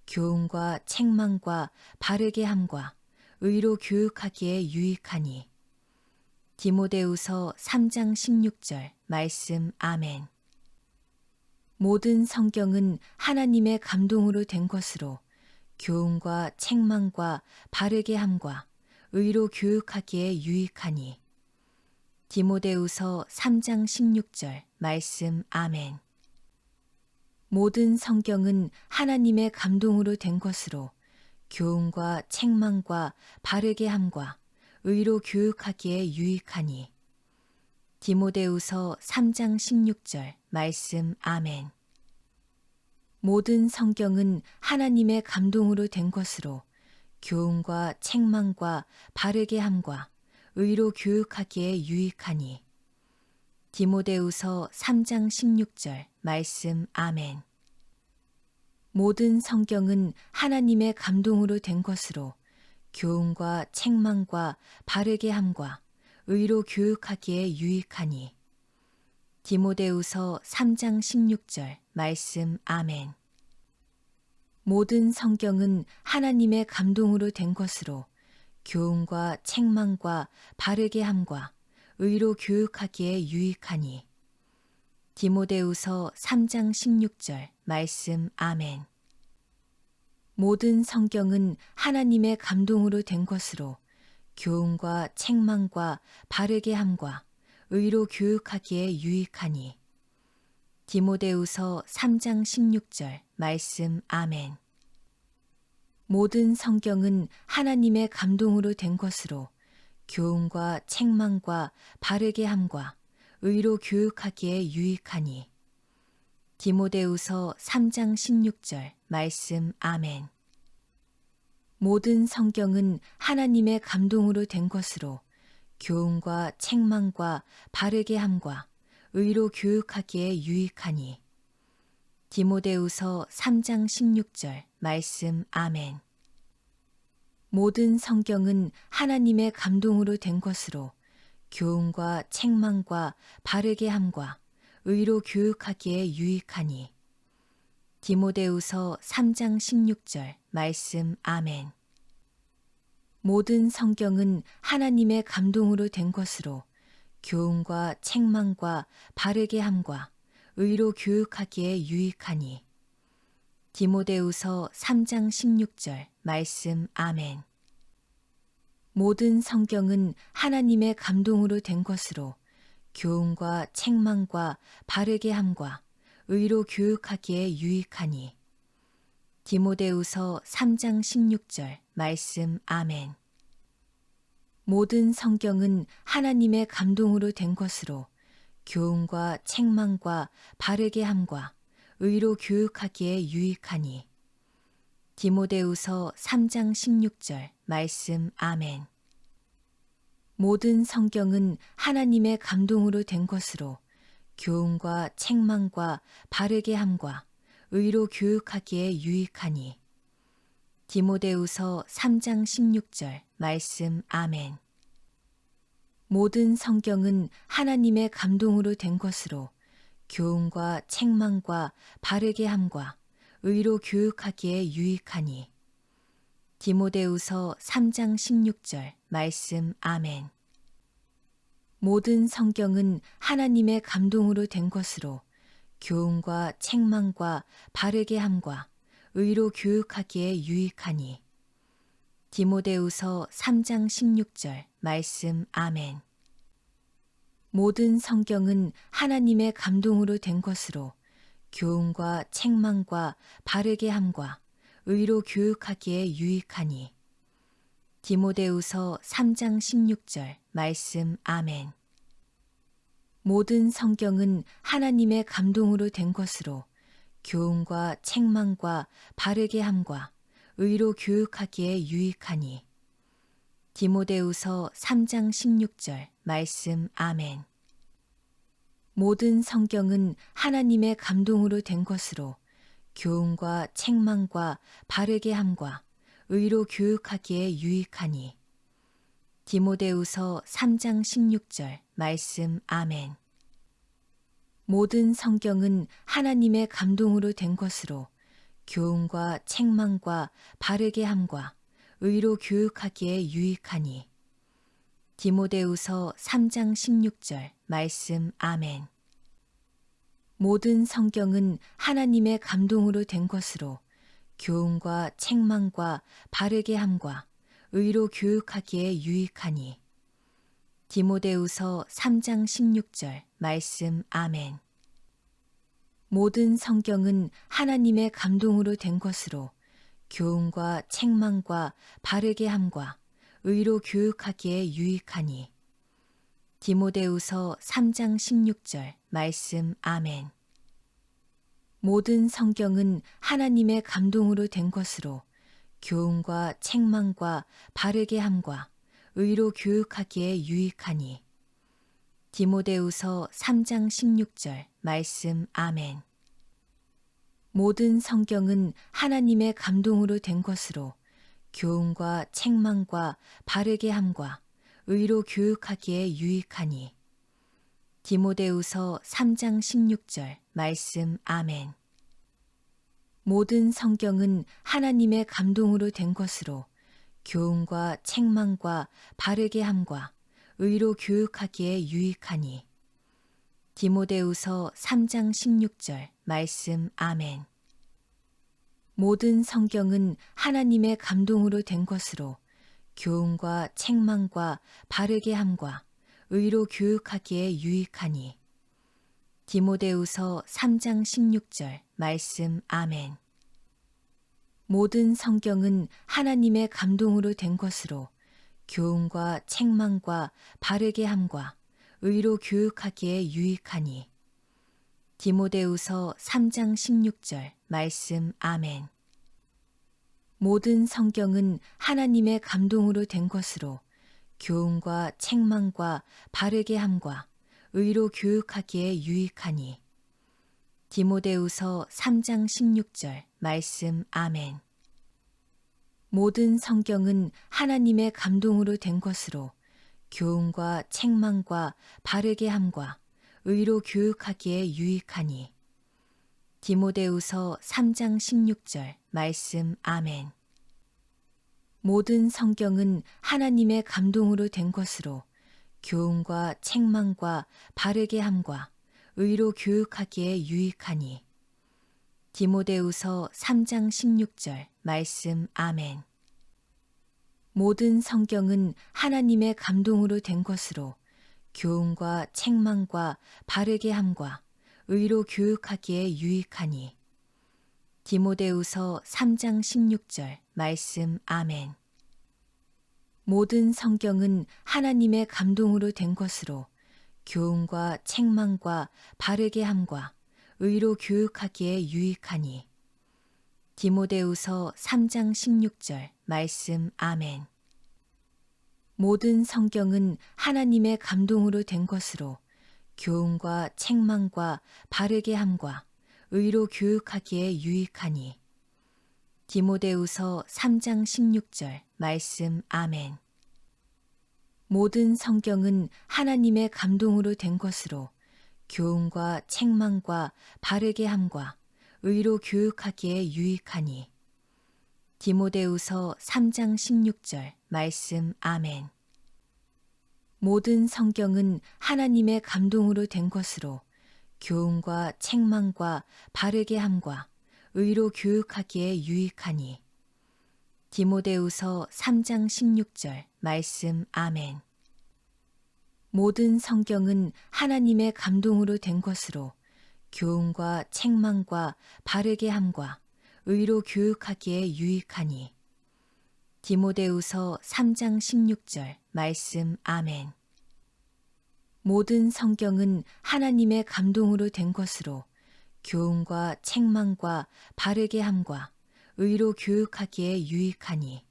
교훈과 책망과 바르게 함과 의로 교육하기에 유익하니. 디모데후서 3장 16절 말씀 아멘. 모든 성경은 하나님의 감동으로 된 것으로 교훈과 책망과 바르게 함과 의로 교육하기에 유익하니. 디모데후서 3장 16절 말씀 아멘. 모든 성경은 하나님의 감동으로 된 것으로 교훈과 책망과 바르게 함과 의로 교육하기에 유익하니. 디모데후서 3장 16절 말씀 아멘. 모든 성경은 하나님의 감동으로 된 것으로 교훈과 책망과 바르게 함과 의로 교육하기에 유익하니. 디모데후서 3장 16절 말씀 아멘. 모든 성경은 하나님의 감동으로 된 것으로 교훈과 책망과 바르게 함과 의로 교육하기에 유익하니. 디모데후서 3장 16절 말씀 아멘. 모든 성경은 하나님의 감동으로 된 것으로 교훈과 책망과 바르게 함과 의로 교육하기에 유익하니. 디모데후서 3장 16절 말씀 아멘. 모든 성경은 하나님의 감동으로 된 것으로 교훈과 책망과 바르게 함과 의로 교육하기에 유익하니. 디모데후서 3장 16절 말씀 아멘. 모든 성경은 하나님의 감동으로 된 것으로 교훈과 책망과 바르게 함과 의로 교육하기에 유익하니. 디모데후서 3장 16절 말씀 아멘. 모든 성경은 하나님의 감동으로 된 것으로 교훈과 책망과 바르게 함과 의로 교육하기에 유익하니. 디모데후서 3장 16절 말씀 아멘. 모든 성경은 하나님의 감동으로 된 것으로 교훈과 책망과 바르게 함과 의로 교육하기에 유익하니. 디모데후서 3장 16절 말씀 아멘. 모든 성경은 하나님의 감동으로 된 것으로 교훈과 책망과 바르게 함과 의로 교육하기에 유익하니. 디모데후서 3장 16절 말씀 아멘. 모든 성경은 하나님의 감동으로 된 것으로 교훈과 책망과 바르게 함과 의로 교육하기에 유익하니. 디모데후서 3장 16절 말씀 아멘. 모든 성경은 하나님의 감동으로 된 것으로 교훈과 책망과 바르게 함과 의로 교육하기에 유익하니. 디모데후서 3장 16절 말씀 아멘. 모든 성경은 하나님의 감동으로 된 것으로 교훈과 책망과 바르게 함과 의로 교육하기에 유익하니. 디모데후서 3장 16절 말씀 아멘. 모든 성경은 하나님의 감동으로 된 것으로 교훈과 책망과 바르게 함과 의로 교육하기에 유익하니. 디모데후서 3장 16절 말씀 아멘. 모든 성경은 하나님의 감동으로 된 것으로 교훈과 책망과 바르게 함과 의로 교육하기에 유익하니. 디모데후서 3장 16절 말씀 아멘. 모든 성경은 하나님의 감동으로 된 것으로 교훈과 책망과 바르게 함과 의로 교육하기에 유익하니. 디모데후서 3장 16절 말씀 아멘. 모든 성경은 하나님의 감동으로 된 것으로 교훈과 책망과 바르게 함과 의로 교육하기에 유익하니. 디모데후서 3장 16절 말씀 아멘. 모든 성경은 하나님의 감동으로 된 것으로 교훈과 책망과 바르게 함과 의로 교육하기에 유익하니. 디모데후서 3장 16절 말씀 아멘. 모든 성경은 하나님의 감동으로 된 것으로 교훈과 책망과 바르게 함과 의로 교육하기에 유익하니. 디모데후서 3장 16절 말씀 아멘. 모든 성경은 하나님의 감동으로 된 것으로 교훈과 책망과 바르게 함과 의로 교육하기에 유익하니. 디모데후서 3장 16절 말씀 아멘. 모든 성경은 하나님의 감동으로 된 것으로 교훈과 책망과 바르게 함과 의로 교육하기에 유익하니. 디모데후서 3장 16절 말씀 아멘. 모든 성경은 하나님의 감동으로 된 것으로 교훈과 책망과 바르게 함과 의로 교육하기에 유익하니. 디모데후서 3장 16절 말씀 아멘. 모든 성경은 하나님의 감동으로 된 것으로 교훈과 책망과 바르게 함과 의로 교육하기에 유익하니. 디모데후서 3장 16절 말씀 아멘. 모든 성경은 하나님의 감동으로 된 것으로 교훈과 책망과 바르게 함과 의로 교육하기에 유익하니. 디모데후서 3장 16절 말씀 아멘. 모든 성경은 하나님의 감동으로 된 것으로 교훈과 책망과 바르게 함과 의로 교육하기에 유익하니. 디모데후서 3장 16절 말씀 아멘. 모든 성경은 하나님의 감동으로 된 것으로 교훈과 책망과 바르게 함과 의로 교육하기에 유익하니. 디모데후서 3장 16절 말씀 아멘. 모든 성경은 하나님의 감동으로 된 것으로 교훈과 책망과 바르게 함과 의로 교육하기에 유익하니. 디모데후서 3장 16절 말씀 아멘. 모든 성경은 하나님의 감동으로 된 것으로 교훈과 책망과 바르게 함과 의로 교육하기에 유익하니. 디모데후서 3장 16절 말씀 아멘. 모든 성경은 하나님의 감동으로 된 것으로 교훈과 책망과 바르게 함과 의로 교육하기에 유익하니. 디모데후서 3장 16절 말씀 아멘. 모든 성경은 하나님의 감동으로 된 것으로 교훈과 책망과 바르게 함과 의로 교육하기에 유익하니. 디모데후서 3장 16절 말씀 아멘. 모든 성경은 하나님의 감동으로 된 것으로 교훈과 책망과 바르게 함과 의로 교육하기에 유익하니. 디모데후서 3장 16절 말씀 아멘. 모든 성경은 하나님의 감동으로 된 것으로 교훈과 책망과 바르게 함과 의로 교육하기에 유익하니. 디모데후서 3장 16절 말씀 아멘. 모든 성경은 하나님의 감동으로 된 것으로 교훈과 책망과 바르게 함과 의로 교육하기에 유익하니. 디모데후서 3장 16절 말씀 아멘. 모든 성경은 하나님의 감동으로 된 것으로 교훈과 책망과 바르게 함과 의로 교육하기에 유익하니. 디모데후서 3장 16절 말씀 아멘. 모든 성경은 하나님의 감동으로 된 것으로 교훈과 책망과 바르게 함과 의로 교육하기에 유익하니. 디모데후서 3장 16절 말씀 아멘. 모든 성경은 하나님의 감동으로 된 것으로 교훈과 책망과 바르게 함과 의로 교육하기에 유익하니.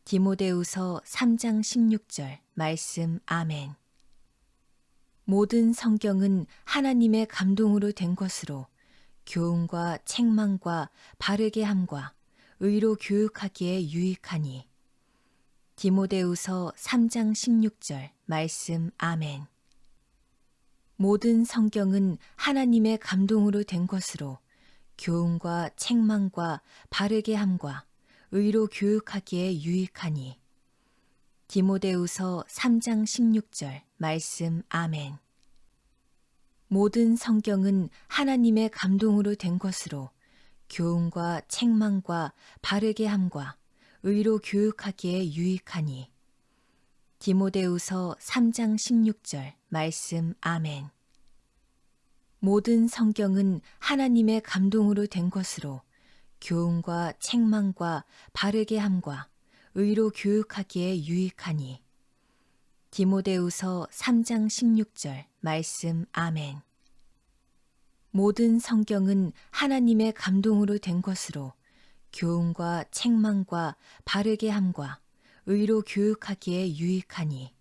디모데후서 3장 16절 말씀 아멘. 모든 성경은 하나님의 감동으로 된 것으로 교훈과 책망과 바르게 함과 의로 교육하기에 유익하니. 디모데후서 3장 16절 말씀 아멘. 모든 성경은 하나님의 감동으로 된 것으로 교훈과 책망과 바르게 함과 의로 교육하기에 유익하니. 디모데후서 3장 16절 말씀 아멘. 모든 성경은 하나님의 감동으로 된 것으로 교훈과 책망과 바르게 함과 의로 교육하기에 유익하니. 디모데후서 3장 16절 말씀 아멘. 모든 성경은 하나님의 감동으로 된 것으로 교훈과 책망과 바르게 함과 의로 교육하기에 유익하니. 디모데후서 3장 16절 말씀 아멘. 모든 성경은 하나님의 감동으로 된 것으로 교훈과 책망과 바르게 함과 의로 교육하기에 유익하니.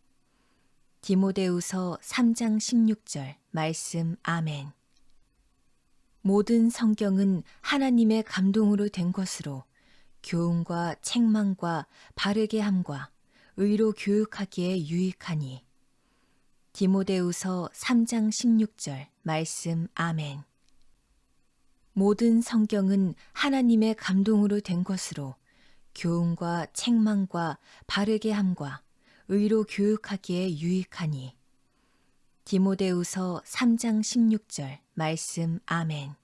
디모데후서 3장 16절 말씀 아멘. 모든 성경은 하나님의 감동으로 된 것으로 교훈과 책망과 바르게 함과 의로 교육하기에 유익하니. 디모데후서 3장 16절 말씀 아멘. 모든 성경은 하나님의 감동으로 된 것으로 교훈과 책망과 바르게 함과 의로 교육하기에 유익하니. 디모데후서 3장 16절 말씀 아멘.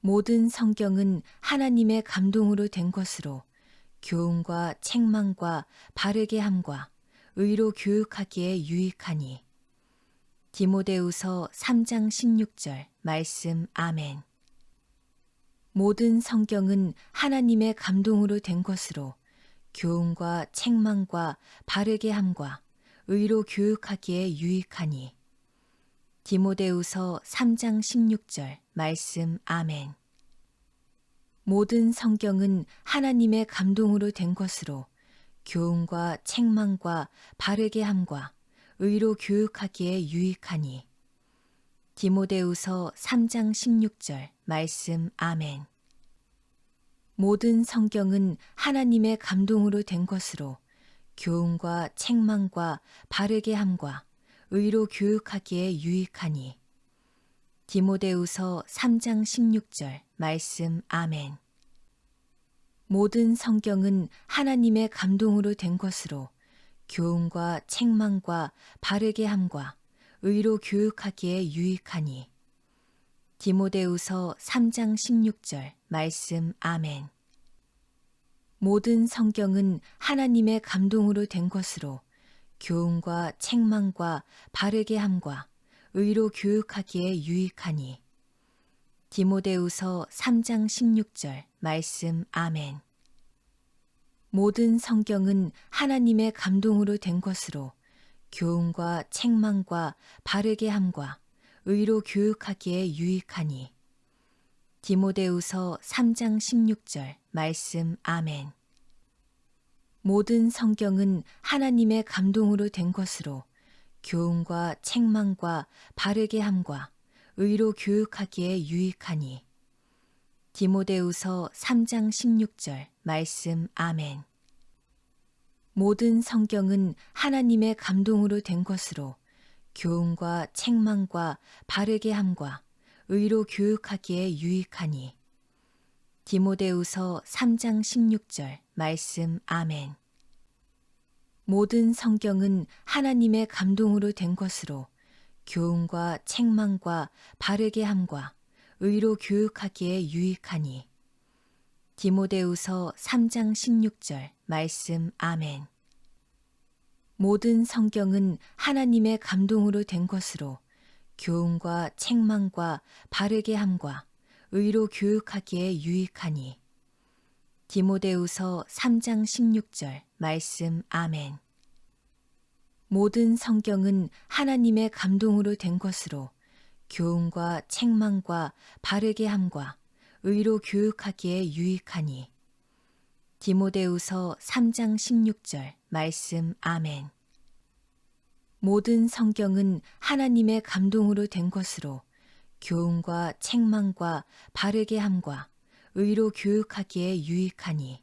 모든 성경은 하나님의 감동으로 된 것으로 교훈과 책망과 바르게 함과 의로 교육하기에 유익하니. 디모데후서 3장 16절 말씀 아멘. 모든 성경은 하나님의 감동으로 된 것으로 교훈과 책망과 바르게 함과 의로 교육하기에 유익하니. 디모데후서 3장 16절 말씀 아멘. 모든 성경은 하나님의 감동으로 된 것으로 교훈과 책망과 바르게 함과 의로 교육하기에 유익하니. 디모데후서 3장 16절 말씀 아멘. 모든 성경은 하나님의 감동으로 된 것으로 교훈과 책망과 바르게 함과 의로 교육하기에 유익하니. 디모데후서 3장 16절 말씀 아멘. 모든 성경은 하나님의 감동으로 된 것으로 교훈과 책망과 바르게 함과 의로 교육하기에 유익하니. 디모데후서 3장 16절 말씀 아멘. 모든 성경은 하나님의 감동으로 된 것으로 교훈과 책망과 바르게 함과 의로 교육하기에 유익하니. 디모데후서 3장 16절 말씀 아멘. 모든 성경은 하나님의 감동으로 된 것으로 교훈과 책망과 바르게 함과 의로 교육하기에 유익하니. 디모데후서 3장 16절 말씀 아멘. 모든 성경은 하나님의 감동으로 된 것으로 교훈과 책망과 바르게 함과 의로 교육하기에 유익하니. 디모데후서 3장 16절 말씀 아멘. 모든 성경은 하나님의 감동으로 된 것으로 교훈과 책망과 바르게 함과 의로 교육하기에 유익하니. 디모데후서 3장 16절 말씀 아멘. 모든 성경은 하나님의 감동으로 된 것으로 교훈과 책망과 바르게 함과 의로 교육하기에 유익하니. 디모데후서 3장 16절 말씀 아멘. 모든 성경은 하나님의 감동으로 된 것으로 교훈과 책망과 바르게 함과 의로 교육하기에 유익하니. 디모데후서 3장 16절 말씀 아멘. 모든 성경은 하나님의 감동으로 된 것으로 교훈과 책망과 바르게 함과 의로 교육하기에 유익하니. 디모데후서 3장 16절 말씀 아멘. 모든 성경은 하나님의 감동으로 된 것으로 교훈과 책망과 바르게 함과 의로 교육하기에 유익하니.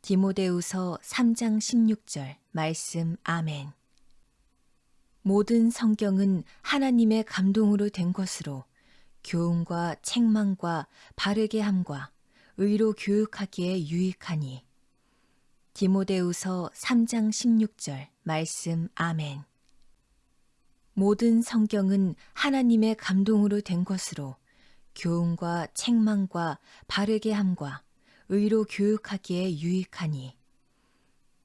디모데후서 3장 16절 말씀 아멘. 모든 성경은 하나님의 감동으로 된 것으로 교훈과 책망과 바르게 함과 의로 교육하기에 유익하니. 디모데후서 3장 16절 말씀 아멘. 모든 성경은 하나님의 감동으로 된 것으로 교훈과 책망과 바르게 함과 의로 교육하기에 유익하니.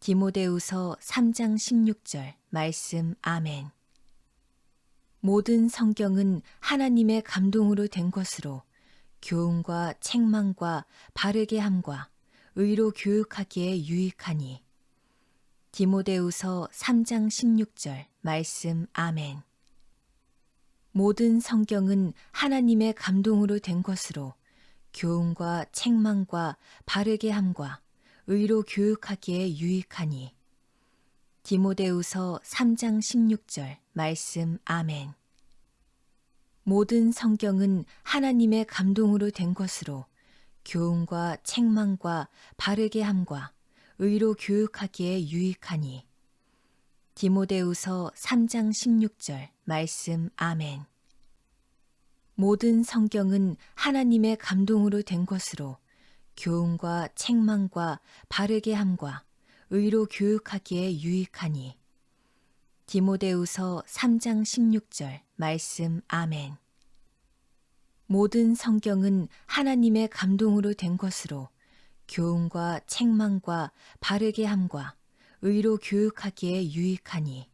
디모데후서 3장 16절 말씀 아멘. 모든 성경은 하나님의 감동으로 된 것으로 교훈과 책망과 바르게 함과 의로 교육하기에 유익하니. 디모데후서 3장 16절 말씀 아멘. 모든 성경은 하나님의 감동으로 된 것으로 교훈과 책망과 바르게 함과 의로 교육하기에 유익하니. 디모데후서 3장 16절 말씀 아멘. 모든 성경은 하나님의 감동으로 된 것으로 교훈과 책망과 바르게 함과 의로 교육하기에 유익하니. 디모데후서 3장 16절 말씀 아멘. 모든 성경은 하나님의 감동으로 된 것으로 교훈과 책망과 바르게 함과 의로 교육하기에 유익하니. 디모데후서 3장 16절 말씀 아멘. 모든 성경은 하나님의 감동으로 된 것으로 교훈과 책망과 바르게 함과 의로 교육하기에 유익하니.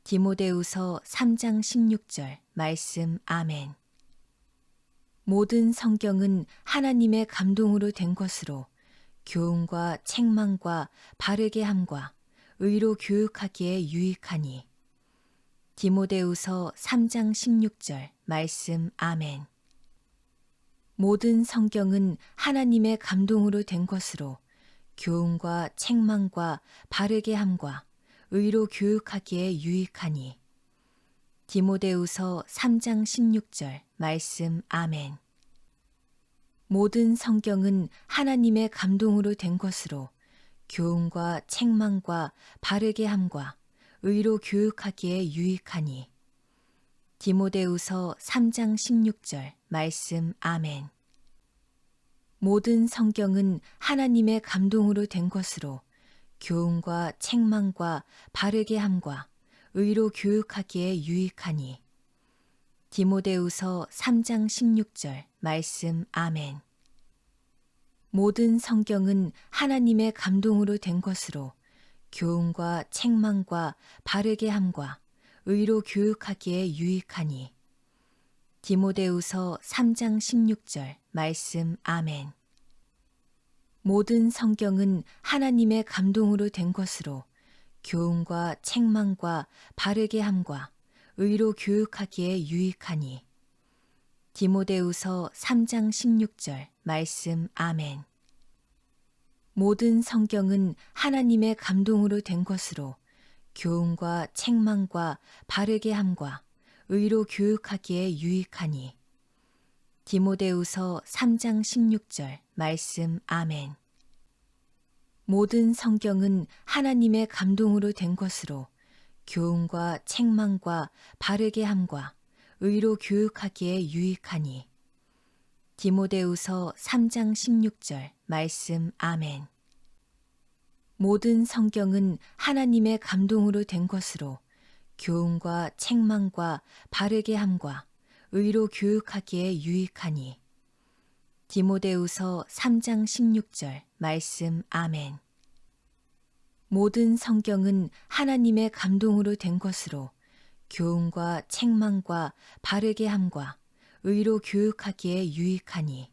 디모데후서 3장 16절 말씀 아멘. 모든 성경은 하나님의 감동으로 된 것으로 교훈과 책망과 바르게 함과 의로 교육하기에 유익하니. 디모데후서 3장 16절 말씀 아멘. 모든 성경은 하나님의 감동으로 된 것으로 교훈과 책망과 바르게 함과 의로 교육하기에 유익하니. 디모데후서 3장 16절 말씀 아멘. 모든 성경은 하나님의 감동으로 된 것으로 교훈과 책망과 바르게 함과 의로 교육하기에 유익하니. 디모데후서 3장 16절 말씀 아멘. 모든 성경은 하나님의 감동으로 된 것으로 교훈과 책망과 바르게 함과 의로 교육하기에 유익하니. 디모데후서 3장 16절 말씀 아멘. 모든 성경은 하나님의 감동으로 된 것으로 교훈과 책망과 바르게 함과 의로 교육하기에 유익하니. 디모데후서 3장 16절 말씀 아멘. 모든 성경은 하나님의 감동으로 된 것으로 교훈과 책망과 바르게 함과 의로 교육하기에 유익하니. 디모데후서 3장 16절 말씀 아멘. 모든 성경은 하나님의 감동으로 된 것으로 교훈과 책망과 바르게 함과 의로 교육하기에 유익하니. 디모데후서 3장 16절 말씀 아멘. 모든 성경은 하나님의 감동으로 된 것으로 교훈과 책망과 바르게 함과 의로 교육하기에 유익하니. 디모데후서 3장 16절 말씀 아멘. 모든 성경은 하나님의 감동으로 된 것으로 교훈과 책망과 바르게 함과 의로 교육하기에 유익하니. 디모데후서 3장 16절 말씀 아멘. 모든 성경은 하나님의 감동으로 된 것으로 교훈과 책망과 바르게 함과 의로 교육하기에 유익하니.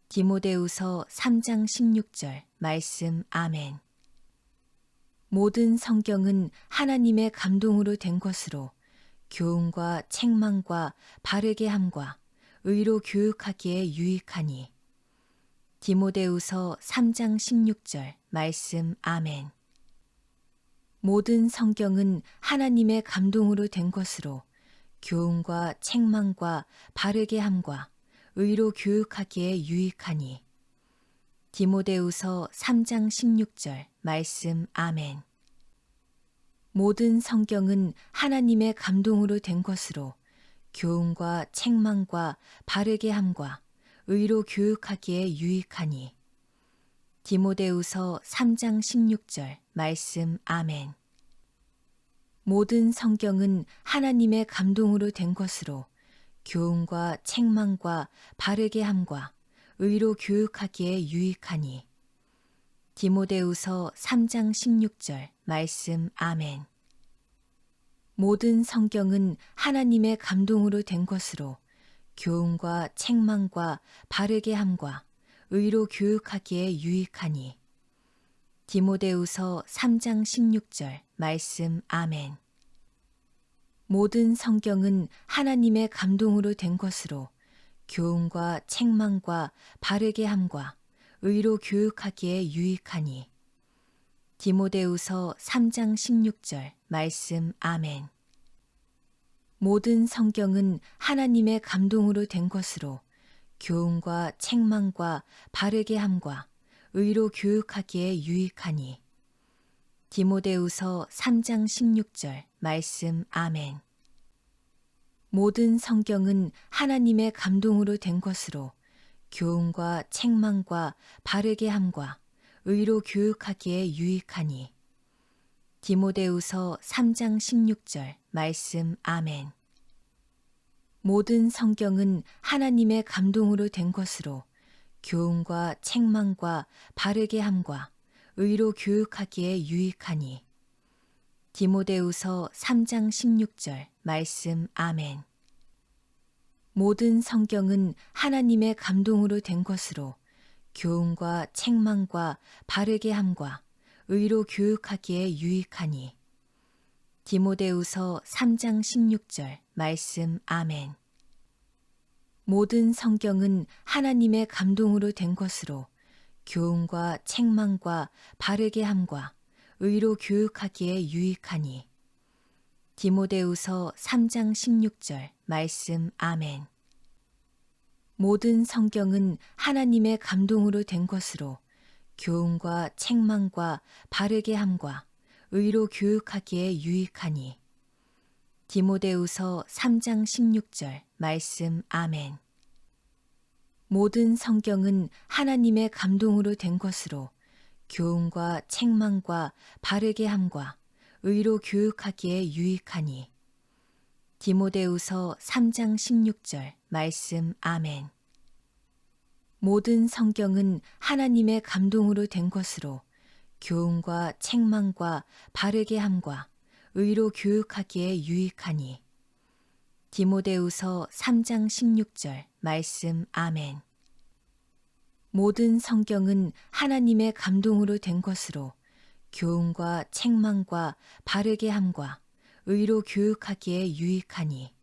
디모데후서 3장 16절 말씀 아멘. 모든 성경은 하나님의 감동으로 된 것으로 교훈과 책망과 바르게 함과 의로 교육하기에 유익하니. 디모데후서 3장 16절 말씀 아멘. 모든 성경은 하나님의 감동으로 된 것으로 교훈과 책망과 바르게 함과 의로 교육하기에 유익하니. 디모데후서 3장 16절 말씀 아멘. 모든 성경은 하나님의 감동으로 된 것으로 교훈과 책망과 바르게 함과 의로 교육하기에 유익하니. 디모데후서 3장 16절 말씀 아멘. 모든 성경은 하나님의 감동으로 된 것으로 교훈과 책망과 바르게 함과 의로 교육하기에 유익하니. 디모데후서 3장 16절 말씀 아멘. 모든 성경은 하나님의 감동으로 된 것으로 교훈과 책망과 바르게 함과 의로 교육하기에 유익하니. 디모데후서 3장 16절 말씀 아멘. 모든 성경은 하나님의 감동으로 된 것으로 교훈과 책망과 바르게 함과 의로 교육하기에 유익하니. 디모데후서 3장 16절 말씀 아멘. 모든 성경은 하나님의 감동으로 된 것으로 교훈과 책망과 바르게 함과 의로 교육하기에 유익하니. 디모데후서 3장 16절 말씀 아멘. 모든 성경은 하나님의 감동으로 된 것으로 교훈과 책망과 바르게 함과 의로 교육하기에 유익하니. 디모데후서 3장 16절 말씀 아멘. 모든 성경은 하나님의 감동으로 된 것으로 교훈과 책망과 바르게 함과 의로 교육하기에 유익하니. 디모데후서 3장 16절 말씀 아멘. 모든 성경은 하나님의 감동으로 된 것으로 교훈과 책망과 바르게 함과 의로 교육하기에 유익하니. 디모데후서 3장 16절 말씀 아멘. 모든 성경은 하나님의 감동으로 된 것으로 교훈과 책망과 바르게 함과 의로 교육하기에 유익하니. 디모데후서 3장 16절 말씀 아멘. 모든 성경은 하나님의 감동으로 된 것으로 교훈과 책망과 바르게 함과 의로 교육하기에 유익하니. 디모데후서 3장 16절 말씀 아멘. 모든 성경은 하나님의 감동으로 된 것으로 교훈과 책망과 바르게 함과 의로 교육하기에 유익하니. 디모데후서 3장 16절 말씀 아멘. 모든 성경은 하나님의 감동으로 된 것으로 교훈과 책망과 바르게 함과 의로 교육하기에 유익하니. 디모데후서 3장 16절 말씀 아멘. 모든 성경은 하나님의 감동으로 된 것으로 교훈과 책망과 바르게 함과 의로 교육하기에 유익하니.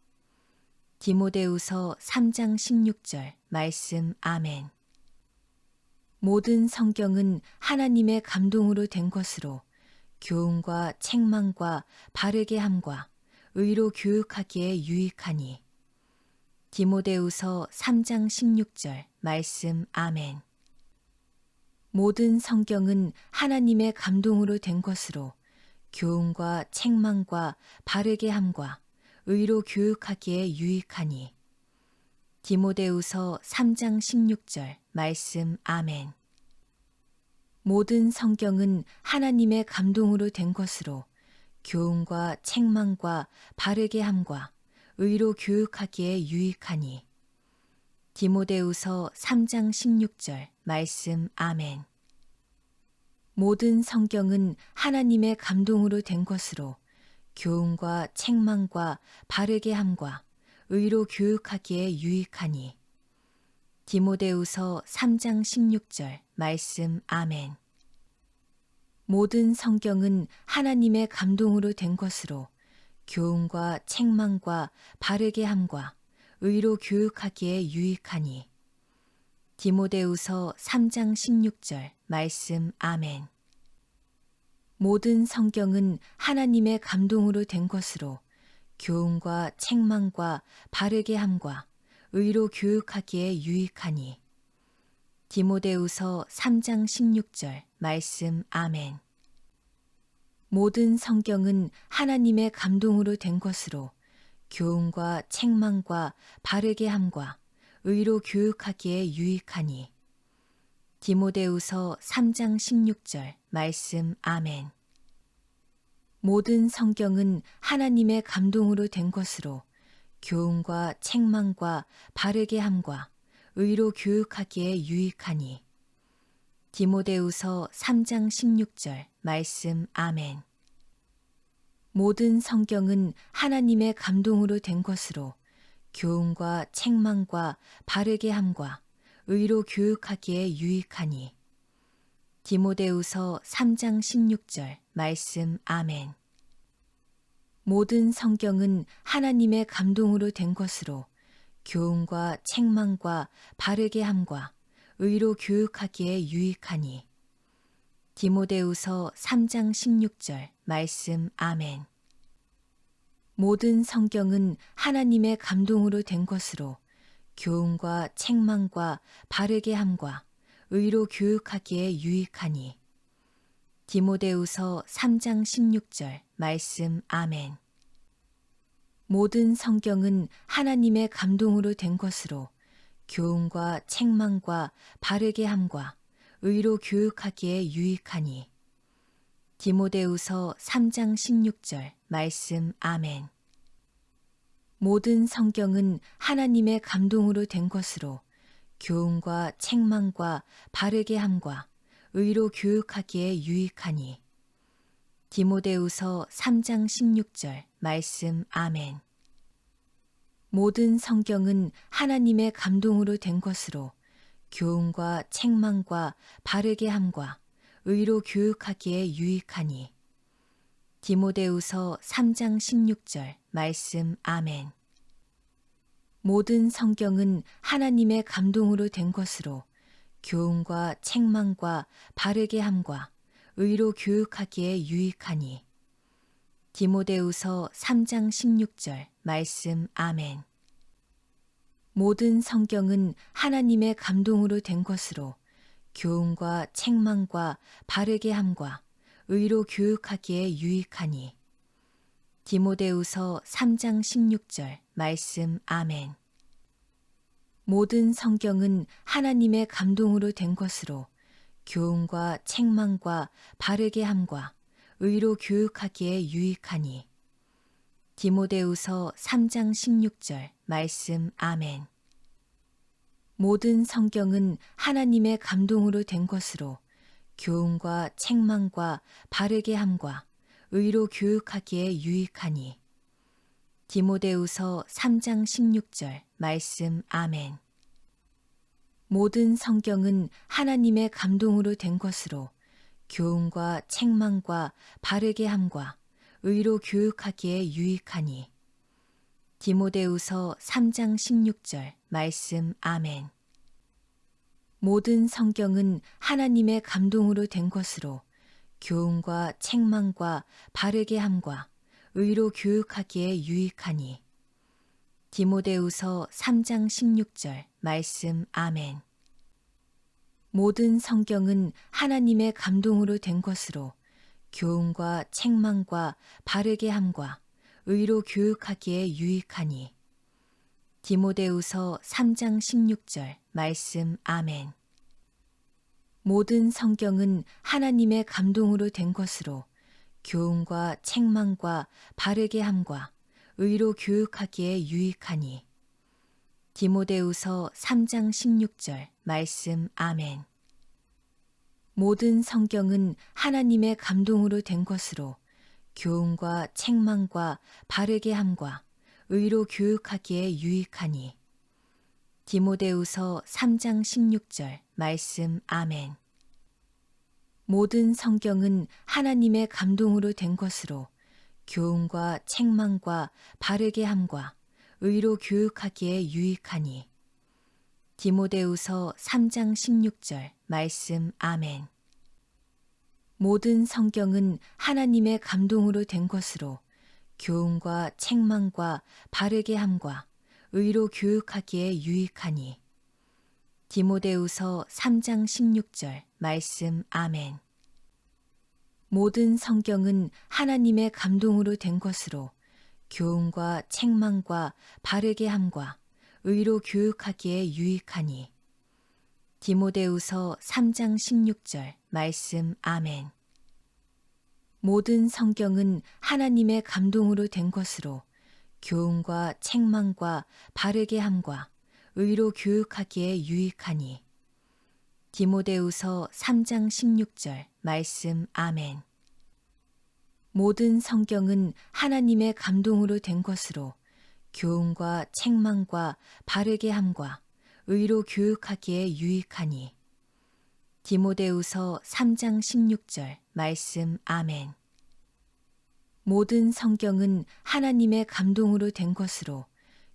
디모데후서 3장 16절 말씀 아멘. 모든 성경은 하나님의 감동으로 된 것으로 교훈과 책망과 바르게 함과 의로 교육하기에 유익하니. 디모데후서 3장 16절 말씀 아멘. 모든 성경은 하나님의 감동으로 된 것으로 교훈과 책망과 바르게 함과 의로 교육하기에 유익하니. 디모데후서 3장 16절 말씀 아멘. 모든 성경은 하나님의 감동으로 된 것으로 교훈과 책망과 바르게 함과 의로 교육하기에 유익하니. 디모데후서 3장 16절 말씀 아멘. 모든 성경은 하나님의 감동으로 된 것으로 교훈과 책망과 바르게 함과 의로 교육하기에 유익하니. 디모데후서 3장 16절 말씀 아멘. 모든 성경은 하나님의 감동으로 된 것으로 교훈과 책망과 바르게 함과 의로 교육하기에 유익하니. 디모데후서 3장 16절 말씀 아멘. 모든 성경은 하나님의 감동으로 된 것으로 교훈과 책망과 바르게 함과 의로 교육하기에 유익하니. 디모데후서 3장 16절 말씀 아멘. 모든 성경은 하나님의 감동으로 된 것으로 교훈과 책망과 바르게 함과 의로 교육하기에 유익하니. 디모데후서 3장 16절 말씀 아멘. 모든 성경은 하나님의 감동으로 된 것으로 교훈과 책망과 바르게 함과 의로 교육하기에 유익하니. 디모데후서 3장 16절 말씀 아멘. 모든 성경은 하나님의 감동으로 된 것으로 교훈과 책망과 바르게 함과 의로 교육하기에 유익하니. 디모데후서 3장 16절 말씀 아멘. 모든 성경은 하나님의 감동으로 된 것으로 교훈과 책망과 바르게 함과 의로 교육하기에 유익하니. 디모데후서 3장 16절 말씀 아멘. 모든 성경은 하나님의 감동으로 된 것으로 교훈과 책망과 바르게 함과 의로 교육하기에 유익하니. 디모데후서 3장 16절 말씀 아멘. 모든 성경은 하나님의 감동으로 된 것으로 교훈과 책망과 바르게 함과 의로 교육하기에 유익하니. 디모데후서 3장 16절 말씀 아멘. 모든 성경은 하나님의 감동으로 된 것으로 교훈과 책망과 바르게 함과 의로 교육하기에 유익하니. 디모데후서 3장 16절 말씀 아멘. 모든 성경은 하나님의 감동으로 된 것으로 교훈과 책망과 바르게 함과 의로 교육하기에 유익하니. 디모데후서 3장 16절 말씀 아멘. 모든 성경은 하나님의 감동으로 된 것으로 교훈과 책망과 바르게 함과 의로 교육하기에 유익하니. 디모데후서 3장 16절 말씀 아멘. 모든 성경은 하나님의 감동으로 된 것으로 교훈과 책망과 바르게 함과 의로 교육하기에 유익하니. 디모데후서 3장 16절 말씀 아멘. 모든 성경은 하나님의 감동으로 된 것으로 교훈과 책망과 바르게 함과 의로 교육하기에 유익하니. 디모데후서 3장 16절 말씀 아멘. 모든 성경은 하나님의 감동으로 된 것으로 교훈과 책망과 바르게 함과 의로 교육하기에 유익하니. 디모데후서 3장 16절 말씀 아멘. 모든 성경은 하나님의 감동으로 된 것으로 교훈과 책망과 바르게 함과 의로 교육하기에 유익하니. 디모데후서 3장 16절 말씀 아멘. 모든 성경은 하나님의 감동으로 된 것으로 교훈과 책망과 바르게 함과 의로 교육하기에 유익하니. 디모데후서 3장 16절 말씀 아멘. 모든 성경은 하나님의 감동으로 된 것으로 교훈과 책망과 바르게 함과 의로 교육하기에 유익하니. 디모데후서 3장 16절 말씀 아멘. 모든 성경은 하나님의 감동으로 된 것으로 교훈과 책망과 바르게 함과 의로 교육하기에 유익하니. 디모데후서 3장 16절 말씀 아멘. 모든 성경은 하나님의 감동으로 된 것으로 교훈과 책망과 바르게 함과 의로 교육하기에 유익하니. 디모데후서 3장 16절 말씀 아멘. 모든 성경은 하나님의 감동으로 된 것으로 교훈과 책망과 바르게 함과 의로 교육하기에 유익하니. 디모데후서 3장 16절 말씀 아멘. 모든 성경은 하나님의 감동으로 된 것으로 교훈과 책망과 바르게 함과 의로 교육하기에 유익하니. 디모데후서 3장 16절 말씀 아멘. 모든 성경은 하나님의 감동으로 된 것으로 교훈과 책망과 바르게 함과 의로 교육하기에 유익하니. 디모데후서 3장 16절 말씀 아멘. 모든 성경은 하나님의 감동으로 된 것으로 교훈과 책망과 바르게 함과 의로 교육하기에 유익하니. 디모데후서 3장 16절 말씀 아멘. 모든 성경은 하나님의 감동으로 된 것으로 교훈과 책망과 바르게 함과 의로 교육하기에 유익하니. 디모데후서 3장 16절 말씀 아멘. 모든 성경은 하나님의 감동으로 된 것으로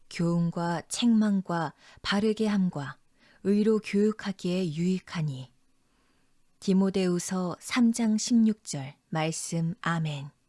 교훈과 책망과 바르게 함과 의로 교육하기에 유익하니. 디모데후서 3장 16절 말씀 아멘.